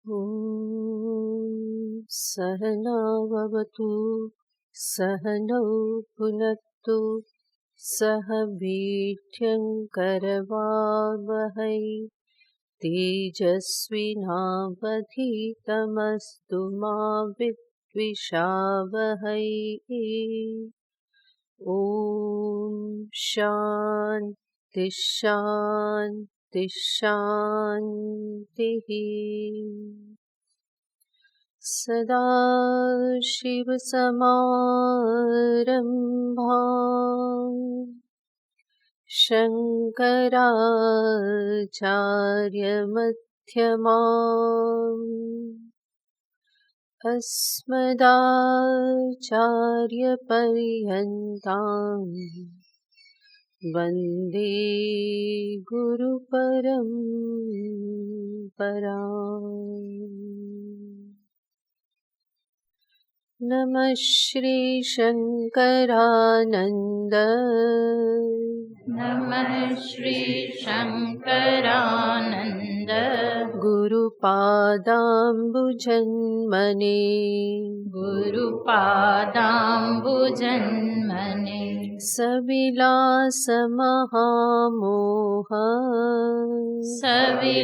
ॐ सहनाववतु सहनौ भुनक्तु सह वीर्यङ्करवावहै तेजस्विनावधीतमस्तु मा विद्विषावहै। ॐ शान्ति शान्ति शान्तिः। सदाशिवसमारम्भाम् शङ्कराचार्यमध्यमाम् अस्मदाचार्यपर्यन्ताम् वन्दे गुरुपरम्पराम्। नमः श्रीशङ्करानन्द नमः श्री शङ्करानन्द गुरुपादाम्बुजन्मने गुरुपादाम्बुजन्मने सविलासमहामोह सविलासमहामोह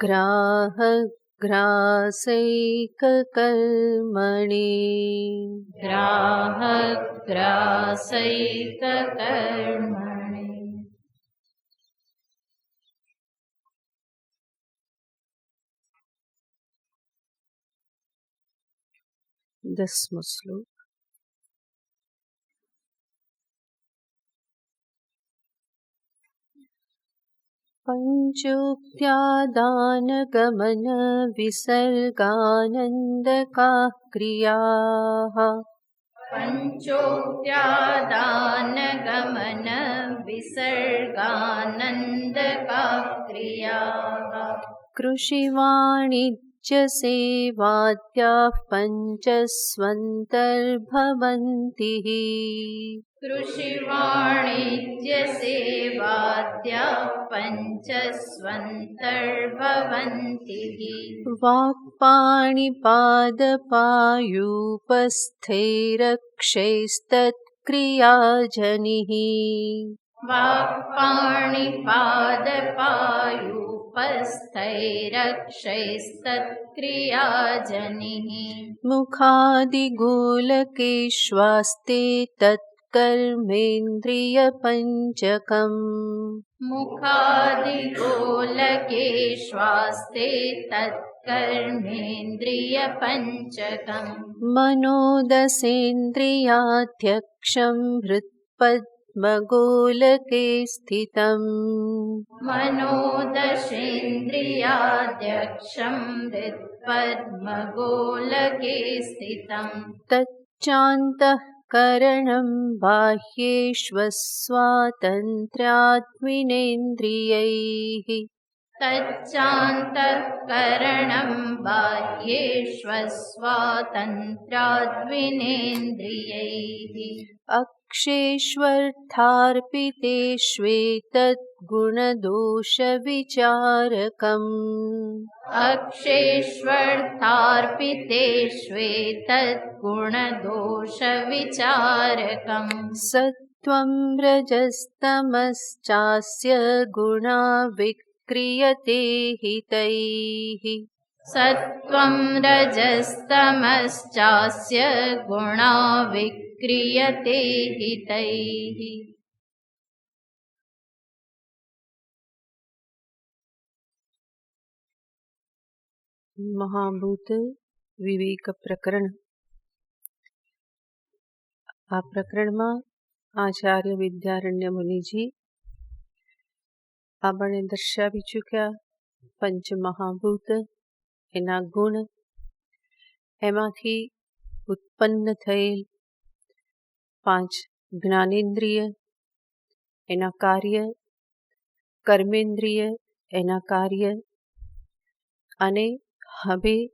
ग्राहग्रासैककर्मणि ग्राहग्रासैककर्मणि। दसमो श्लोक। पञ्चोक्त्यादानगमन विसर्गानन्दकाः क्रियाः पञ्चोक्त्यादानगमन विसर्गानन्दकाः क्रियाः कृषिवाणिज्यसेवाद्याः पञ्चस्वन्तर्भवन्ति। कृषिवाणिज्यसेवाद्याः पञ्चस्वन्तर्भवन्ति। वाक्पाणिपादपायूपस्थैरक्षैस्तत्क्रियाजनिः वाक्पाणिपादपायूपस्थैरक्षैस्तत्क्रियाजनिः मुखादिगोलकेष्वास्ते तत्कर्मेन्द्रियपञ्चकम् मुखादिगोलकेष्वास्ते तत्कर्मेन्द्रियपञ्चकम् मनोदशेन्द्रियाध्यक्षं हृत्पद्मगोलके स्थितम् मनोदशेन्द्रियाध्यक्षं हृत्पद्मगोलके स्थितम् तच्चान्तःकरणं बाह्येष्वस्वातन्त्र्यात्मिनेन्द्रियैः तच्चान्तःकरणं बाह्येष्वस्वातन्त्र्याद्विनेन्द्रियैः अक्षेष्वर्थार्पितेष्वेतद्गुणदोषविचारकम् अक्षेष्वर्थार्पितेष्वेतद्गुणदोषविचारकम् सत्त्वं रजस्तमश्चास्य गुणा विक्रियते हितैः सत्त्वं रजस्तमश्चास्य गुणा विक्रियते हितैः મહાભૂત વિવેક પ્રકરણ। આ પ્રકરણમાં આચાર્ય વિદ્યારણ્ય મુનિજી આપણને દર્શાવી ચૂક્યા પંચમહાભૂત, એના ગુણ, એમાંથી ઉત્પન્ન થયેલ 5 જ્ઞાનેન્દ્રિય, એના કાર્ય, કર્મેન્દ્રિય, એના કાર્ય, અને હવે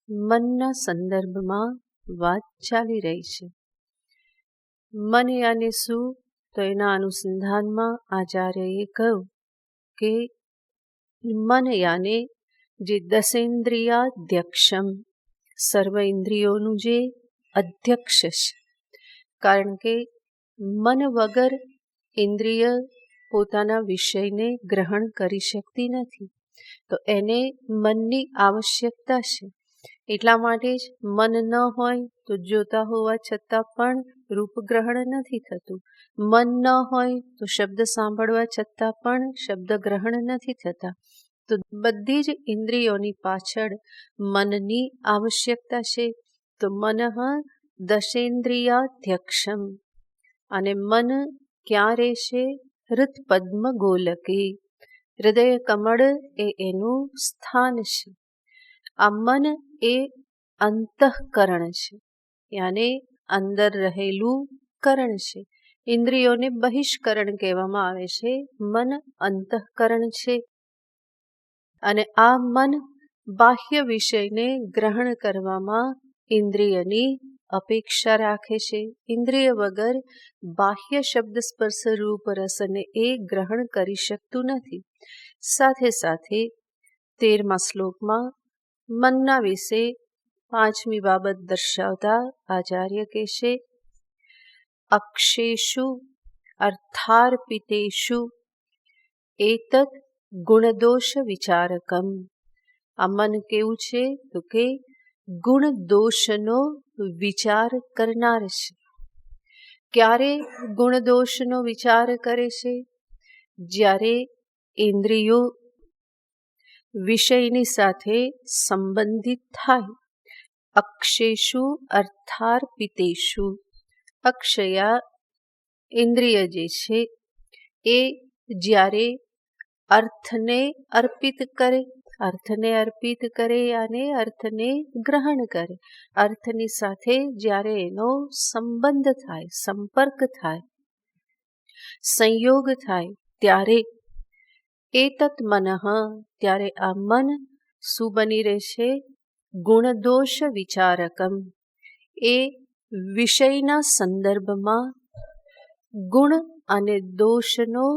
મનના સંદર્ભમાં વાત ચાલી રહી છે। મન અને શું? તો એના અનુસંધાનમાં આચાર્યએ કહ્યું કે મન યાને જે દસેન્દ્રિયાધ્યક્ષમ, સર્વ ઇન્દ્રિયોનું જે અધ્યક્ષ છે. કારણ કે મન વગર ઇન્દ્રિય પોતાના વિષયને ગ્રહણ કરી શકતી નથી, તો એને મનની આવશ્યકતા છે. એટલા માટે જ મન ન હોય તો જોતા હોવા છતાં પણ રૂપ ગ્રહણ નથી થતું. મન ન હોય તો શબ્દ સાંભળવા છતાં પણ શબ્દ ગ્રહણ નથી થતા. તો બધી જ ઇન્દ્રિયોની પાછળ મનની આવશ્યકતા છે. તો મનઃ દશેન્દ્રિયાધ્યક્ષમ. અને મન ક્યાં રહેશે? હૃત્પદ્મ ગોલકે. હૃદય કમળ એ એનું સ્થાન છે. આ મન એ અંતઃકરણ છે, યાને અંદર રહેલું કરણ છે. ઇન્દ્રિયોને બહિષ્કરણ કહેવામાં આવે છે, મન અંતઃકરણ છે. અને આ મન બાહ્ય વિષયને ગ્રહણ કરવામાં ઇન્દ્રિયની અપેક્ષા રાખે છે. ઇન્દ્રિય વગર બાહ્ય શબ્દ સ્પર્શ રૂપ રસને એ ગ્રહણ કરી શકતું નથી. સાથે સાથે 13મા શ્લોકમાં મનના વિશે 5મી બાબત દર્શાવતા આચાર્ય કહેશે, અક્ષેષુ અર્થાર્પિતેષુ એતત ગુણદોષ વિચારકમ. આ મન કેવું છે? તો કે ગુણ દોષનો વિચાર કરનાર છે. ક્યારે ગુણ દોષનો વિચાર કરે છે? જ્યારે ઇન્દ્રિયો વિષયની સાથે સંબંધિત થાય. અક્ષેષુ અર્થાર્પિતેષુ. અક્ષયા ઇન્દ્રિય જે છે એ જ્યારે અર્થને અર્પિત કરે, અને અર્થને ગ્રહણ કરે, અર્થની સાથે જ્યારે એનો સંબંધ થાય, સંપર્ક થાય, સંયોગ થાય, ત્યારે એતત મનઃ, ત્યારે આ મન શું બની રહેશે? ગુણદોષ વિચારકમ. એ વિષયના સંદર્ભમાં ગુણ અને દોષનો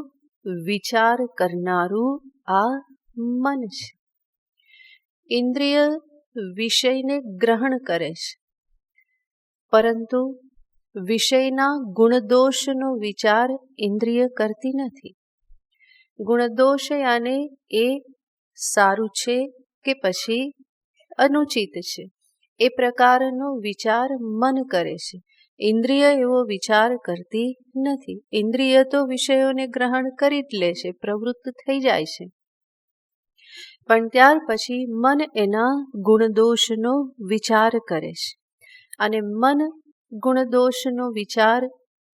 વિચાર કરનારું આ મન છે. ઇન્દ્રિય વિષયને ગ્રહણ કરે છે, પરંતુ વિષયના ગુણદોષનો વિચાર ઇન્દ્રિય કરતી નથી. ગુણદોષ યાને એ સારું છે કે પછી અનુચિત છે, એ પ્રકારનો વિચાર મન કરે છે. ઇન્દ્રિય એવો વિચાર કરતી નથી. ઇન્દ્રિય તો વિષયોને ગ્રહણ કરી જ લે છે, પ્રવૃત્ત થઈ જાય છે. પણ ત્યાર પછી મન એના ગુણદોષનો વિચાર કરે છે. અને મન ગુણદોષનો વિચાર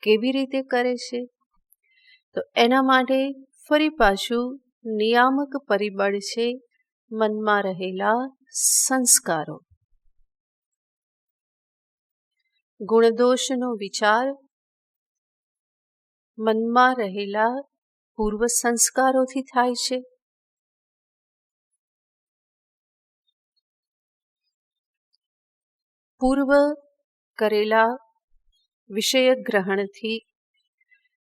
કેવી રીતે કરે છે? તો એના માટે ફરી પાછું નિયામક પરિબળ છે મનમાં રહેલા સંસ્કારો. ગુણદોષનો વિચાર મનમાં રહેલા પૂર્વ સંસ્કારોથી થાય છે. પૂર્વ કરેલા વિષય ગ્રહણથી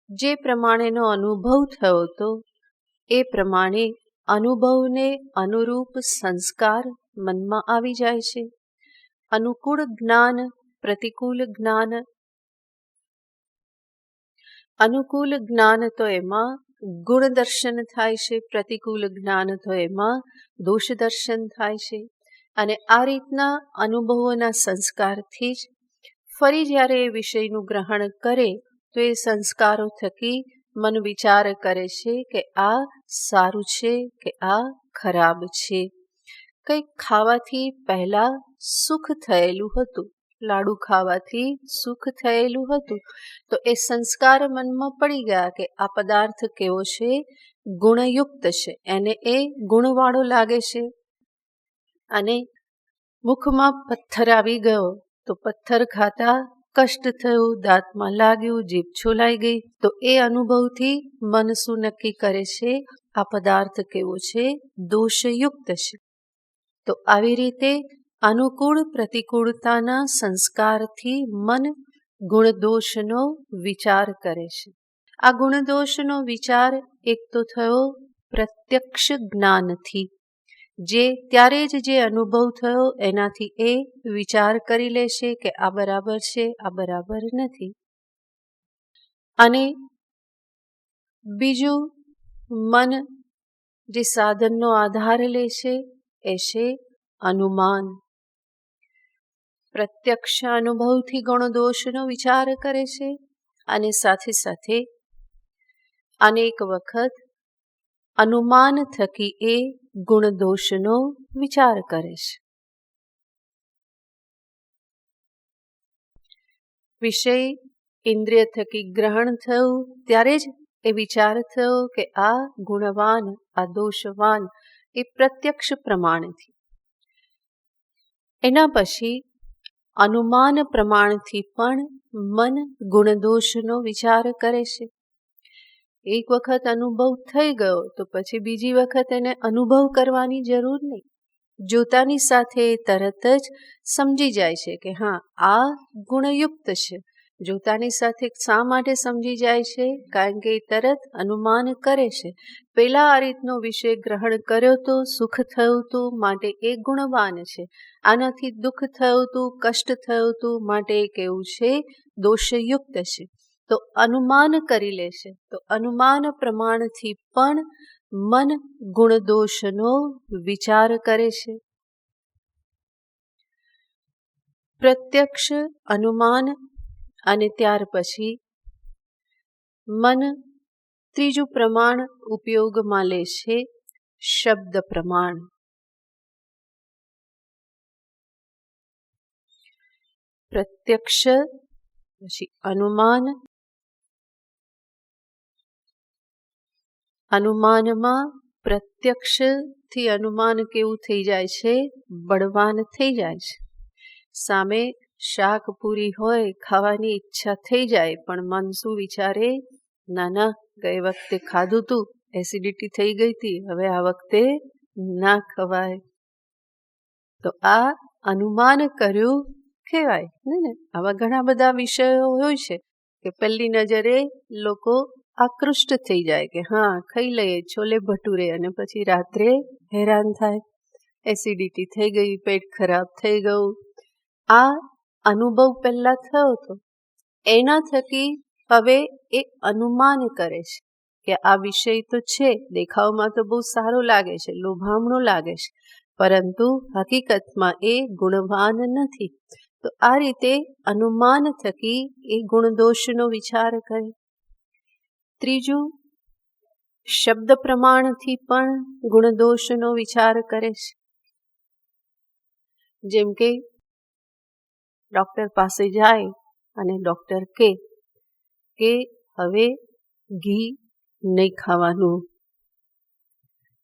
જે પ્રમાણેનો અનુભવ થયો હતો, એ પ્રમાણે અનુભવને અનુરૂપ સંસ્કાર મનમાં આવી જાય છે. અનુકૂળ જ્ઞાન, પ્રતિકૂળ જ્ઞાન. અનુકૂળ જ્ઞાન તો એમાં ગુણ દર્શન થાય છે, પ્રતિકૂળ જ્ઞાન તો એમાં દોષ દર્શન થાય છે. અને આ રીતના અનુભવોના સંસ્કારથી જ ફરી જ્યારે એ વિષયનું ગ્રહણ કરે તો એ સંસ્કારો થકી મન વિચાર કરે છે કે આ સારું છે કે આ ખરાબ છે. કંઈક ખાવાથી પહેલા સુખ થયેલું હતું, લાડુ ખાવાથી સુખ થયેલું હતું, તો એ સંસ્કાર મનમાં પડી ગયા કે આ પદાર્થ કેવો છે? ગુણયુક્ત છે, એને એ ગુણવાળો લાગે છે. અને મુખમાં પથ્થર આવી ગયો તો પથ્થર ખાતા કષ્ટ થયું, દાંતમાં લાગ્યું, જીભ છોલાઈ ગઈ, તો એ અનુભવથી મન શું નક્કી કરે છે? આ પદાર્થ કેવો છે? દોષયુક્ત છે. તો આવી રીતે અનુકૂળ પ્રતિકૂળતાના સંસ્કારથી મન ગુણદોષનો વિચાર કરે છે. આ ગુણદોષનો વિચાર એક તો થયો પ્રત્યક્ષ જ્ઞાનથી જે ત્યારે જ જે અનુભવ થયો એનાથી એ વિચાર કરી લેશે કે આ બરાબર છે, આ બરાબર નથી. અને બીજું, મન જે સાધનનો આધાર લેશે એ છે અનુમાન. પ્રત્યક્ષ અનુભવથી ગુણ દોષનો વિચાર કરે છે અને સાથે સાથે અનેક વખત અનુમાન થકી એ ગુણ દોષનો વિચાર કરે છે. વિષય ઇન્દ્રિય થકી ગ્રહણ થયું ત્યારે જ એ વિચાર થયો કે આ ગુણવાન, આ દોષવાન, એ પ્રત્યક્ષ પ્રમાણથી. એના પછી અનુમાન પ્રમાણથી પણ મન ગુણદોષનો વિચાર કરે છે. એક વખત અનુભવ થઈ ગયો તો પછી બીજી વખત એને અનુભવ કરવાની જરૂર નહીં. જોતાની સાથે તરત જ સમજી જાય છે કે હા, આ ગુણયુક્ત છે. જોતાની સાથે શા માટે સમજી જાય છે? કારણ કે તરત અનુમાન કરે છે. પેલા આ રીતનો વિષય ગ્રહણ કર્યો તો સુખ થયું હતું માટે એ ગુણવાન છે. આનાથી દુઃખ થયું હતું, કષ્ટ થયું હતું માટે એ કેવું છે? દોષયુક્ત છે. તો અનુમાન કરી લેશે. તો અનુમાન પ્રમાણથી પણ મન ગુણદોષનો વિચાર કરે છે. પ્રત્યક્ષ અનુમાન અને ત્યાર પછી મન ત્રીજું પ્રમાણ ઉપયોગમાં લે છે, શબ્દ પ્રમાણ. પ્રત્યક્ષ પછી અનુમાન, અનુમાનમાં પ્રત્યક્ષથી અનુમાન કેવું થઈ જાય છે? બળવાન થઈ જાય છે. સામે શાક પૂરી હોય, ખાવાની ઈચ્છા થઈ જાય, પણ મન શું વિચારે? ના ના, ગઈ વખતે ખાધું તું, એસિડિટી થઈ ગઈ હતી, હવે આ વખતે ના ખવાય. તો આ અનુમાન કર્યું કહેવાય ને. આવા ઘણા બધા વિષયો હોય છે કે પહેલી નજરે લોકો આકૃષ્ટ થઈ જાય કે હા, ખાઈ લઈએ છોલે ભટુરે, અને પછી રાત્રે હેરાન થાય, એસિડિટી થઈ ગઈ, પેટ ખરાબ થઈ ગયું. આ અનુભવ પહેલા થયો હતો, એના થકી હવે એ અનુમાન કરે છે કે આ વિષય તો છે, દેખાવમાં તો બહુ સારો લાગે છે, લોભામણો લાગે છે, પરંતુ હકીકતમાં એ ગુણવાન નથી. તો આ રીતે અનુમાન થકી એ ગુણદોષનો વિચાર કરે. ત્રીજું, શબ્દ પ્રમાણથી પણ ગુણદોષનો વિચાર કરે છે. જેમ કે ડૉક્ટર પાસે જાય અને ડૉક્ટર કે હવે ઘી નહીં ખાવાનું.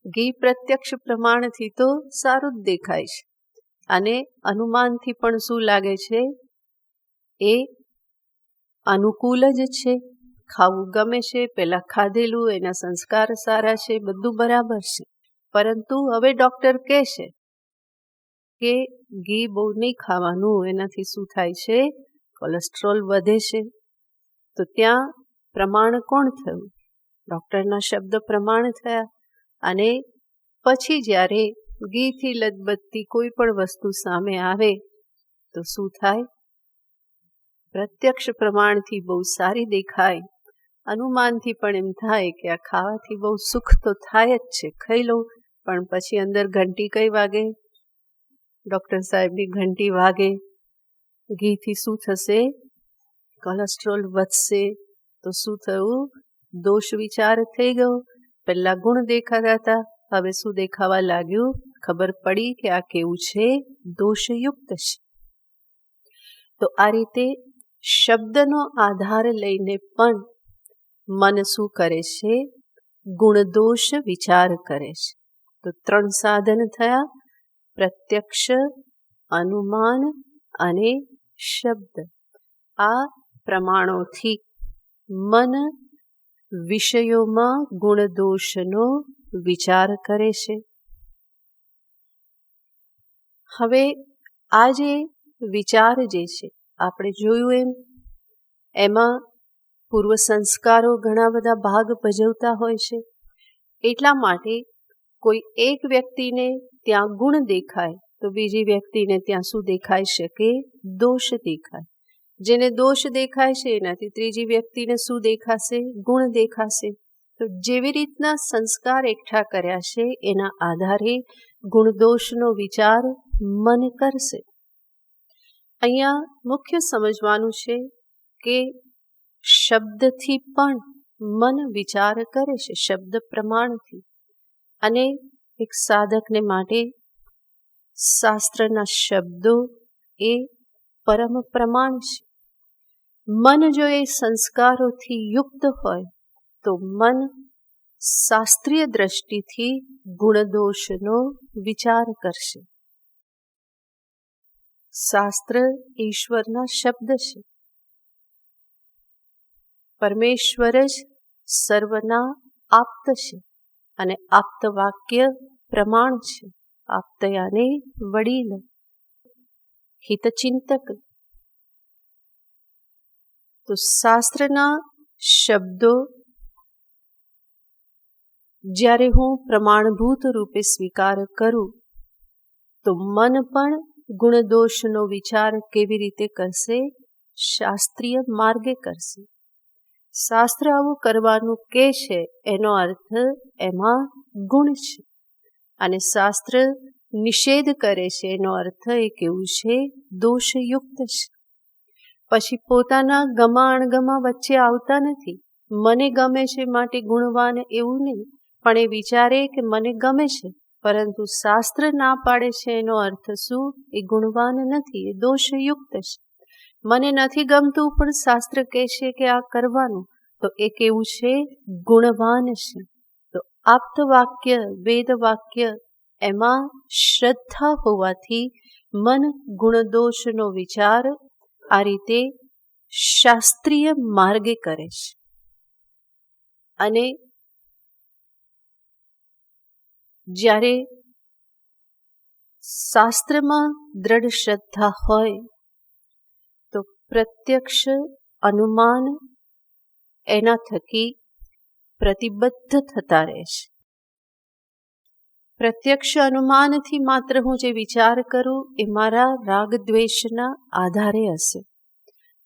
ઘી પ્રત્યક્ષ પ્રમાણથી તો સારું જ દેખાય છે અને અનુમાનથી પણ શું લાગે છે? એ અનુકૂળ જ છે, ખાવું ગમે છે, પહેલાં ખાધેલું, એના સંસ્કાર સારા છે, બધું બરાબર છે. પરંતુ હવે ડૉક્ટર કહે છે કે ઘી બહુ નહીં ખાવાનું, એનાથી શું થાય છે? કોલેસ્ટ્રોલ વધે છે. તો ત્યાં પ્રમાણ કોણ થયું? ડૉક્ટરના શબ્દ પ્રમાણ થયા. અને પછી જ્યારે ઘીથી લદબદતી કોઈ પણ વસ્તુ સામે આવે તો શું થાય? પ્રત્યક્ષ પ્રમાણથી બહુ સારી દેખાય, અનુમાનથી પણ એમ થાય કે આ ખાવાથી બહુ સુખ તો થાય જ છે, ખાઈ લઉં, પણ પછી અંદર ઘંટી કઈ વાગે? ડૉક્ટર સાહેબની ઘંટી વાગે. ઘીથી શું થશે? કોલેસ્ટ્રોલ વધશે. તો શું થયું? દોષ વિચાર થઈ ગયો. પહેલાં ગુણ દેખાતા હતા, હવે શું દેખાવા લાગ્યું? ખબર પડી કે આ કેવું છે? દોષયુક્ત છે. તો આ રીતે શબ્દનો આધાર લઈને પણ મન શું કરે છે? ગુણદોષ વિચાર કરે છે. તો 3 સાધન થયા: પ્રત્યક્ષ, અનુમાન અને શબ્દ. આ પ્રમાણોથી મન વિષયોમાં ગુણદોષનો વિચાર કરે છે. હવે આ જે વિચાર જે છે, આપણે જોયું એમાં પૂર્વ સંસ્કારો ઘણા બધા ભાગ ભજવતા હોય છે. એટલા માટે કોઈ એક વ્યક્તિને ત્યાં ગુણ દેખાય તો બીજી વ્યક્તિને ત્યાં શું દેખાઈ શકે? દોષ દેખાય. જેને દોષ દેખાય છે એનાથી ત્રીજી વ્યક્તિને શું દેખાશે? ગુણ દેખાશે. તો જેવી રીતના સંસ્કાર એકઠા કર્યા છે એના આધારે ગુણ દોષનો વિચાર મન કરશે. અહીંયા મુખ્ય સમજવાનું છે કે શબ્દથી પણ મન વિચાર કરે છે, શબ્દ પ્રમાણથી. અને એક સાધકને માટે શાસ્ત્રના શબ્દો એ પરમ પ્રમાણ છે. મન જો એ સંસ્કારોથી યુક્ત હોય તો મન શાસ્ત્રીય દ્રષ્ટિથી ગુણદોષનો વિચાર કરશે. શાસ્ત્ર ઈશ્વરના શબ્દ છે. પરમેશ્વર જ સર્વના આપ્ત છે અને આપ્ત વાક્ય પ્રમાણ છે. આપ્ત યાને વડીલ, હિતચિંતક. તો શાસ્ત્રના શબ્દો જ્યારે હું પ્રમાણભૂત રૂપે સ્વીકાર કરું તો મન પણ ગુણદોષનો વિચાર કેવી રીતે કરશે? શાસ્ત્રીય માર્ગે કરશે. શાસ્ત્ર આવું કરવાનું કે છે એનો અર્થ એમાં ગુણ છે, અને શાસ્ત્ર નિષેધ કરે છે એનો અર્થ એ કેવું છે? દોષયુક્ત છે. પછી પોતાના ગમા અણગમા વચ્ચે આવતા નથી. મને ગમે છે માટે ગુણવાન એવું નહીં, પણ એ વિચારે કે મને ગમે છે, પરંતુ શાસ્ત્ર ના પાડે છે એનો અર્થ શું? એ ગુણવાન નથી, એ દોષયુક્ત છે. મને નથી ગમતું પણ શાસ્ત્ર કહે છે કે આ કરવાનું, તો એ કેવું છે? ગુણવાન છે. તો આપ્ત વાક્ય, વેદ વાક્ય એમાં શ્રદ્ધા હોવાથી મન ગુણદોષનો વિચાર આ રીતે શાસ્ત્રીય માર્ગે કરે છે. અને જ્યારે શાસ્ત્રમાં દ્રઢ શ્રદ્ધા હોય તો પ્રત્યક્ષ અનુમાન એના થકી પ્રતિબદ્ધ થતા રહે છે. પ્રત્યક્ષ અનુમાનથી માત્ર હું જે વિચાર કરું એ મારા રાગ દ્વેષના આધારે હશે.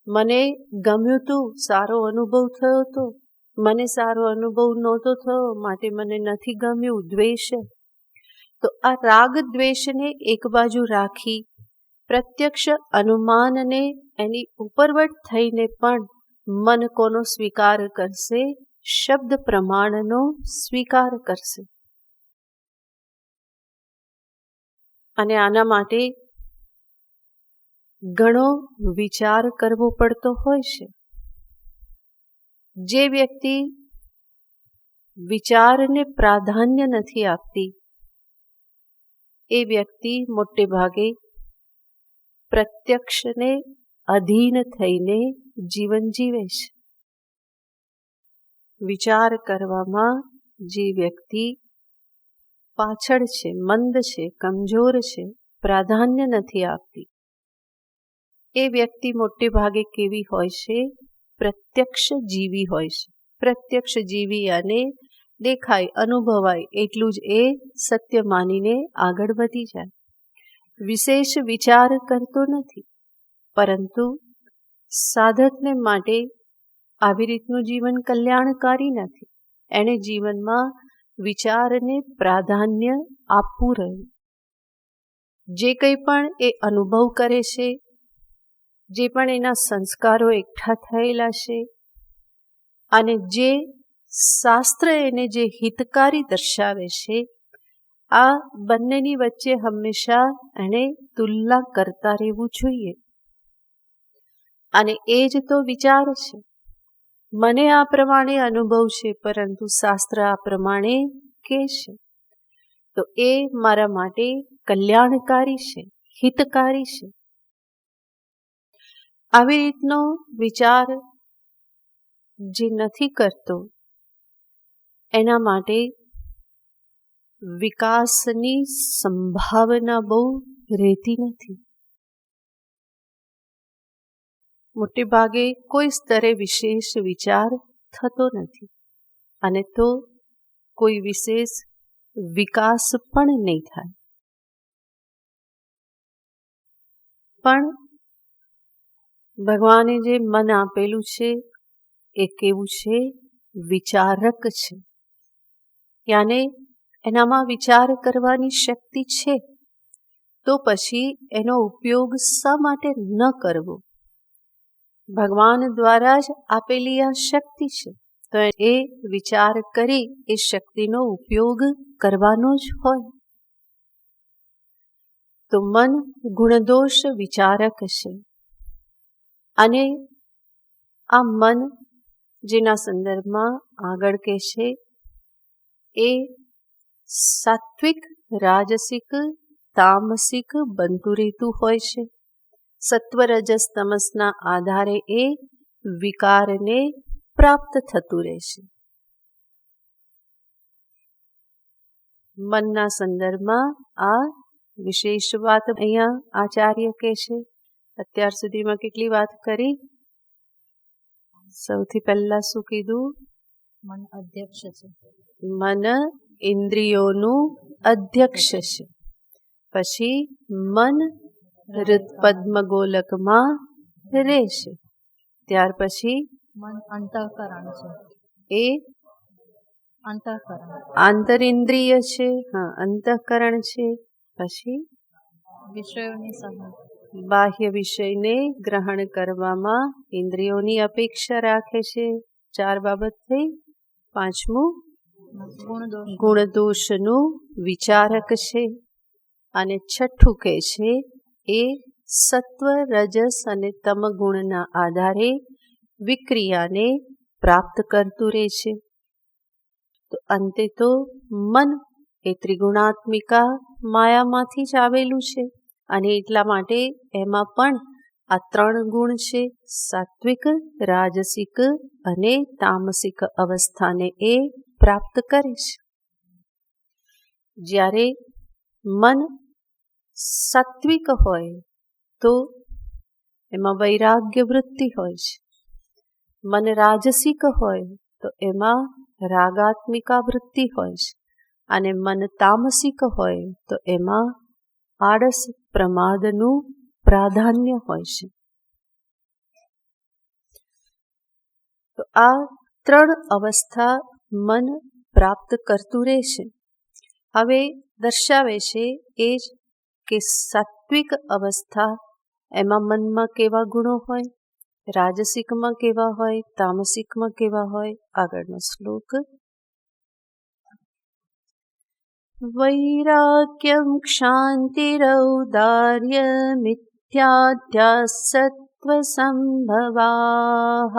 મને ગમ્યું હતું, સારો અનુભવ થયો હતો, મને સારો અનુભવ નહોતો થયો માટે મને નથી ગમ્યું, દ્વેષ. તો આ રાગ દ્વેષને એક બાજુ રાખી પ્રત્યક્ષ અનુમાનને એની ઉપરવટ થઈને પણ મન કોનો સ્વીકાર કરશે? શબ્દ પ્રમાણનો સ્વીકાર કરશે. અને આના માટે ઘણો વિચાર કરવો પડતો હોય છે. જે વ્યક્તિ વિચારને પ્રાધાન્ય નથી આપતી એ વ્યક્તિ મોટે ભાગે પ્રત્યક્ષને અધીન થઈને જીવન જીવે છે. વિચાર કરવામાં જે વ્યક્તિ પાછળ છે, મંદ છે, કમજોર છે, પ્રાધાન્ય નથી આપતી, એ વ્યક્તિ મોટે ભાગે કેવી હોય છે? પ્રત્યક્ષ જીવી હોય છે. પ્રત્યક્ષ જીવી અને દેખાય, અનુભવાય એટલું જ એ સત્ય માનીને આગળ વધી જાય. વિશેષ વિચાર કરતો નથી. પરંતુ સાધકને માટે આવી રીતનું જીવન કલ્યાણકારી નથી. એણે જીવનમાં વિચારને પ્રાધાન્ય આપવું રહ્યું. જે કંઈ પણ એ અનુભવ કરે છે, જે પણ એના સંસ્કારો એકઠા થયેલા છે, અને જે શાસ્ત્ર એને જે હિતકારી દર્શાવે છે, આ બંનેની વચ્ચે હંમેશા એને તુલના કરતા રહેવું જોઈએ. અને એ જ તો વિચાર છે. મને આ પ્રમાણે અનુભવ છે પરંતુ શાસ્ત્ર આ પ્રમાણે કહે છે, તો એ મારા માટે કલ્યાણકારી છે, હિતકારી છે. આવી રીતનો વિચાર જે નથી કરતો એના માટે વિકાસની સંભાવના બહુ રહેતી નથી. મોટે ભાગે કોઈ સ્તરે વિશેષ વિચાર થતો નથી. અને તો કોઈ વિશેષ વિકાસ પણ નહીં થાય. પણ ભગવાને જે મન આપેલું છે એ કેવું છે? વિચારક છે. યાને એનામાં વિચાર કરવાની શક્તિ છે. તો પછી એનો ઉપયોગ શા માટે ન કરવો? ભગવાન દ્વારા જ આપેલી આ શક્તિ છે, તો એ વિચાર કરી એ શક્તિનો ઉપયોગ કરવાનો જ હોય. તો મન ગુણદોષ વિચારક છે. અને આ મન જેના સંદર્ભમાં આગળ કહે છે એ સાત્વિક, રાજસિક, તામસિક બનતું રહેતું હોય છે. સત્વ, રજસ, તમસના આધારે એ વિકારને પ્રાપ્ત થતું રહેશે. મનના સંદર્ભમાં આ વિશેષ વાત અહીંયા આચાર્ય કહે છે. અત્યાર સુધીમાં કેટલી વાત કરી? સૌથી પહેલા શું કીધું? મન અધ્યક્ષ છે. મન ઇન્દ્રિયોનું અધ્યક્ષ છે. પછી મન પદ્મ ગોલકમાં રહેશે. ત્યાર પછી મન અંતઃકરણ છે. એ અંતઃકરણ આંતરિન્દ્રિય છે. હા, અંતઃકરણ છે. પછી વિષયોની સહાય, બાહ્ય વિષયને ગ્રહણ કરવામાં ઇન્દ્રિયોની અપેક્ષા રાખે છે. 4 બાબત થઈ. 5મું ગુણદોષનું વિચારક છે. અને 6ઠું કહે છે એ સત્વ, રજસ અને તમ ગુણના આધારે વિક્રિયાને પ્રાપ્ત કરતું રહે છે. તો અંતે તો મન એ ત્રિગુણાત્મિકા માયામાંથી જ આવેલું છે. અને એટલા માટે એમાં પણ આ 3 ગુણ છે, સાત્વિક, રાજસિક અને તામસિક અવસ્થાને એ પ્રાપ્ત કરે છે. જ્યારે મન સાત્વિક હોય તો એમાં વૈરાગ્ય વૃત્તિ હોય છે. મન રાજસિક હોય તો એમાં રાગાત્મિકા વૃત્તિ હોય છે. અને મન તામસિક હોય તો એમાં આળસ, પ્રમાદનું પ્રાધાન્ય હોય છે. તો આ 3 અવસ્થા મન પ્રાપ્ત કરતું રહે છે. હવે દર્શાવે છે એ જ કે સાત્વિક અવસ્થા એમાં મનમાં કેવા ગુણો હોય, રાજસિકમાં કેવા હોય, તામસિકમાં કેવા હોય. આગળનો શ્લોક. વૈરાગ્યમ ક્ષાંતિરૌદાર્યમિત્યાદ્યા સત્વસંભવાઃ.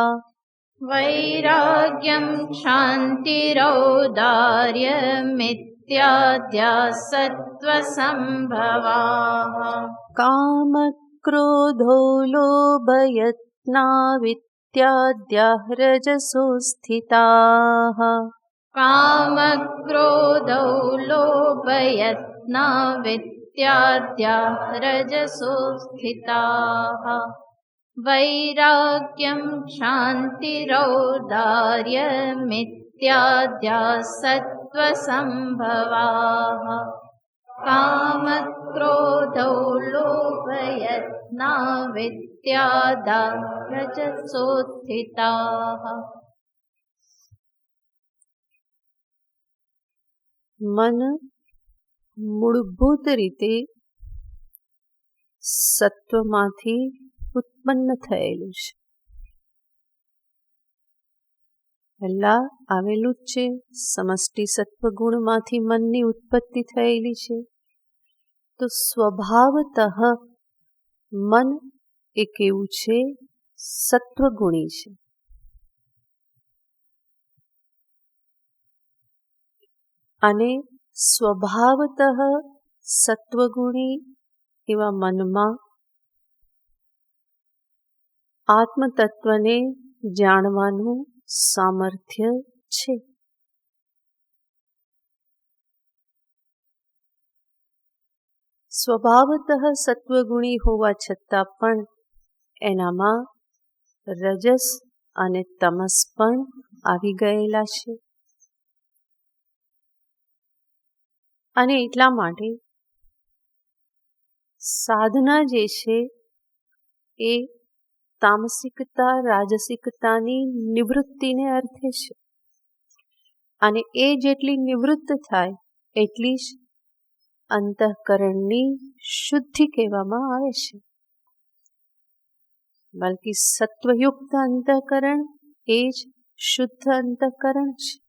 વૈરાગ્યમ ક્ષાંતિરૌદાર્યમિત્યાદ્યા સત્વસંભવાઃ. કામ, ક્રોધો, લોભયત્નાવિત્યાદ્યા રજસો સ્થિતાઃ. કામ, ક્રોધો, લોભયત્નાવિત્યાદ્યા રજસો સ્થિતાઃ. વૈરાગ્યમ ક્ષાંતિરૌદાર્યમિત્યાદ્યા સત્વસંભવાઃ. કામ, ક્રોધો, લોભયત્નાવિત્યાદ્યા રજસો સ્થિતાઃ. મન મૂળભૂત રીતે સત્વમાંથી ઉત્પન્ન થયેલું છે. પહેલા આવેલું જ છે. સમષ્ટિ સત્વગુણમાંથી મનની ઉત્પત્તિ થયેલી છે. તો સ્વભાવતઃ મન એ કેવું છે? સત્વગુણી છે. અને સ્વભાવતઃ સત્વગુણી એવા મનમાં આત્મતત્વને જાણવાનું સામર્થ્ય છે. સ્વભાવતઃ સત્વગુણી હોવા છતાં પણ એનામાં રજસ અને તમસ પણ આવી ગયેલા છે. અને એટલા માટે સાધના જે છે એ તામસિકતા રાજસિકતાની નિવૃત્તિને અર્થે છે. અને એ જેટલી નિવૃત્ત થાય એટલી જ અંતઃકરણની શુદ્ધિ કહેવામાં આવે છે. બલકી સત્વયુક્ત અંતઃકરણ એ જ શુદ્ધ અંતઃકરણ છે.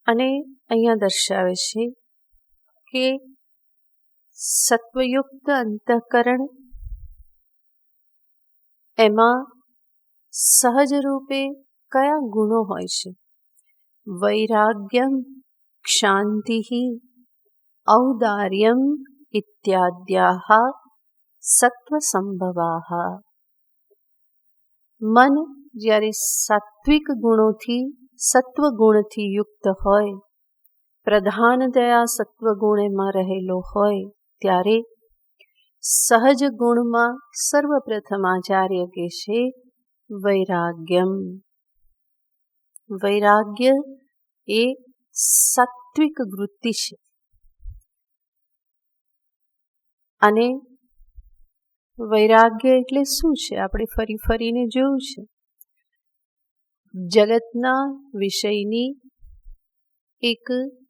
અને અહીંયા દર્શાવે છે કે સત્વયુક્ત અંતઃકરણ એમાં સહજ રૂપે કયા ગુણો હોય છે? વૈરાગ્યમ, ક્ષાંતિ, ઔદાર્યમ ઇત્યાદ્યાઃ સત્વસંભવાઃ. મન જ્યારે સાત્વિક ગુણોથી સત્વગુણથી યુક્ત હોય, પ્રધાનતયા સત્વગુણ એમાં રહેલો હોય, ત્યારે સહજ ગુણમાં સર્વપ્રથમ આચાર્ય કહે છે વૈરાગ્યમ. વૈરાગ્ય એ સાત્વિક વૃત્તિ છે. અને વૈરાગ્ય એટલે શું છે? આપણે ફરી ફરીને જોયું છે. જગતના વિષયની એક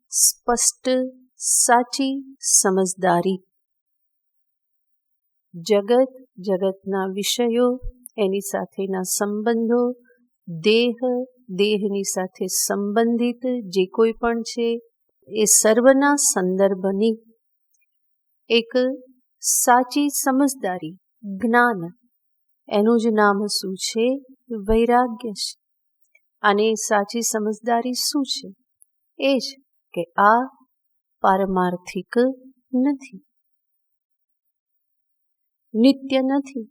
સ્પષ્ટ સાચી સમજદારી. જગત, જગતના વિષયો, એની સાથેના સંબંધો, દેહ, દેહની સાથે સંબંધિત જે કોઈ પણ છે એ સર્વના સંદર્ભની એક સાચી સમજદારી, જ્ઞાન, એનું જ નામ શું છે? વૈરાગ્ય છે. અને સાચી સમજદારી શું છે? એ જ કે આ પારમાર્થિક નથી, નિત્ય નથી.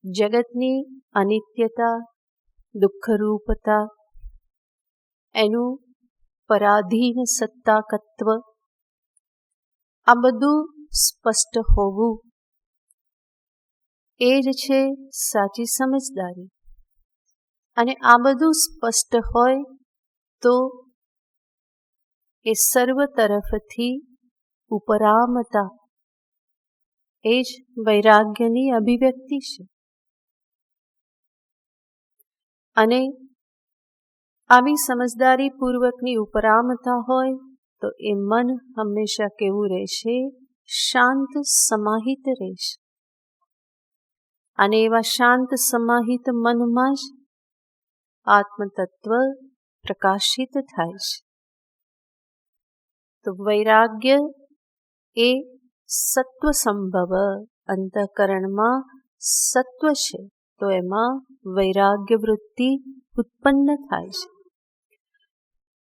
જગતની અનિત્યતા, દુઃખરૂપતા, એનું પરાધીન સત્તાકત્વ, આ બધું સ્પષ્ટ હોવું એ જ છે સાચી સમજદારી. અને આ બધું સ્પષ્ટ હોય તો એ સર્વ તરફથી ઉપરામતા એ જ વૈરાગ્યની અભિવ્યક્તિ છે. અને આવી સમજદારી પૂર્વકની ઉપરામતા હોય તો એ મન હંમેશા કેવું રહેશે? શાંત સમાહિત રહેશે. અને એવા શાંત સમાહિત મનમાં જ આત્મતત્વ પ્રકાશિત થાય છે. તો વૈરાગ્ય એ સત્વ સંભવ, અંતઃકરણમાં સત્વ છે તો એમાં વૈરાગ્ય વૃત્તિ ઉત્પન્ન થાય છે.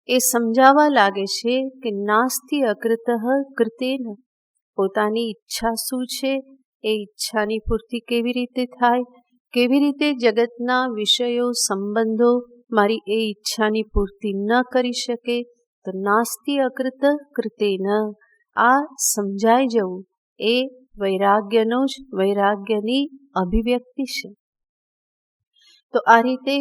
એ સમજાવવા લાગે છે કે નાસ્તિ અકૃતઃ કૃતેન. પોતાની ઈચ્છા શું છે એ ઈચ્છાની પૂર્તિ કેવી રીતે થાય, કેવી રીતે જગતના વિષયો, સંબંધો મારી એ ઈચ્છાની પૂર્તિ ન કરી શકે. તો નાસ્તિ અકૃત કૃતેન, આ સમજાઈ જવું એ વૈરાગ્યનો જ, વૈરાગ્યની અભિવ્યક્તિ છે. તો આ રીતે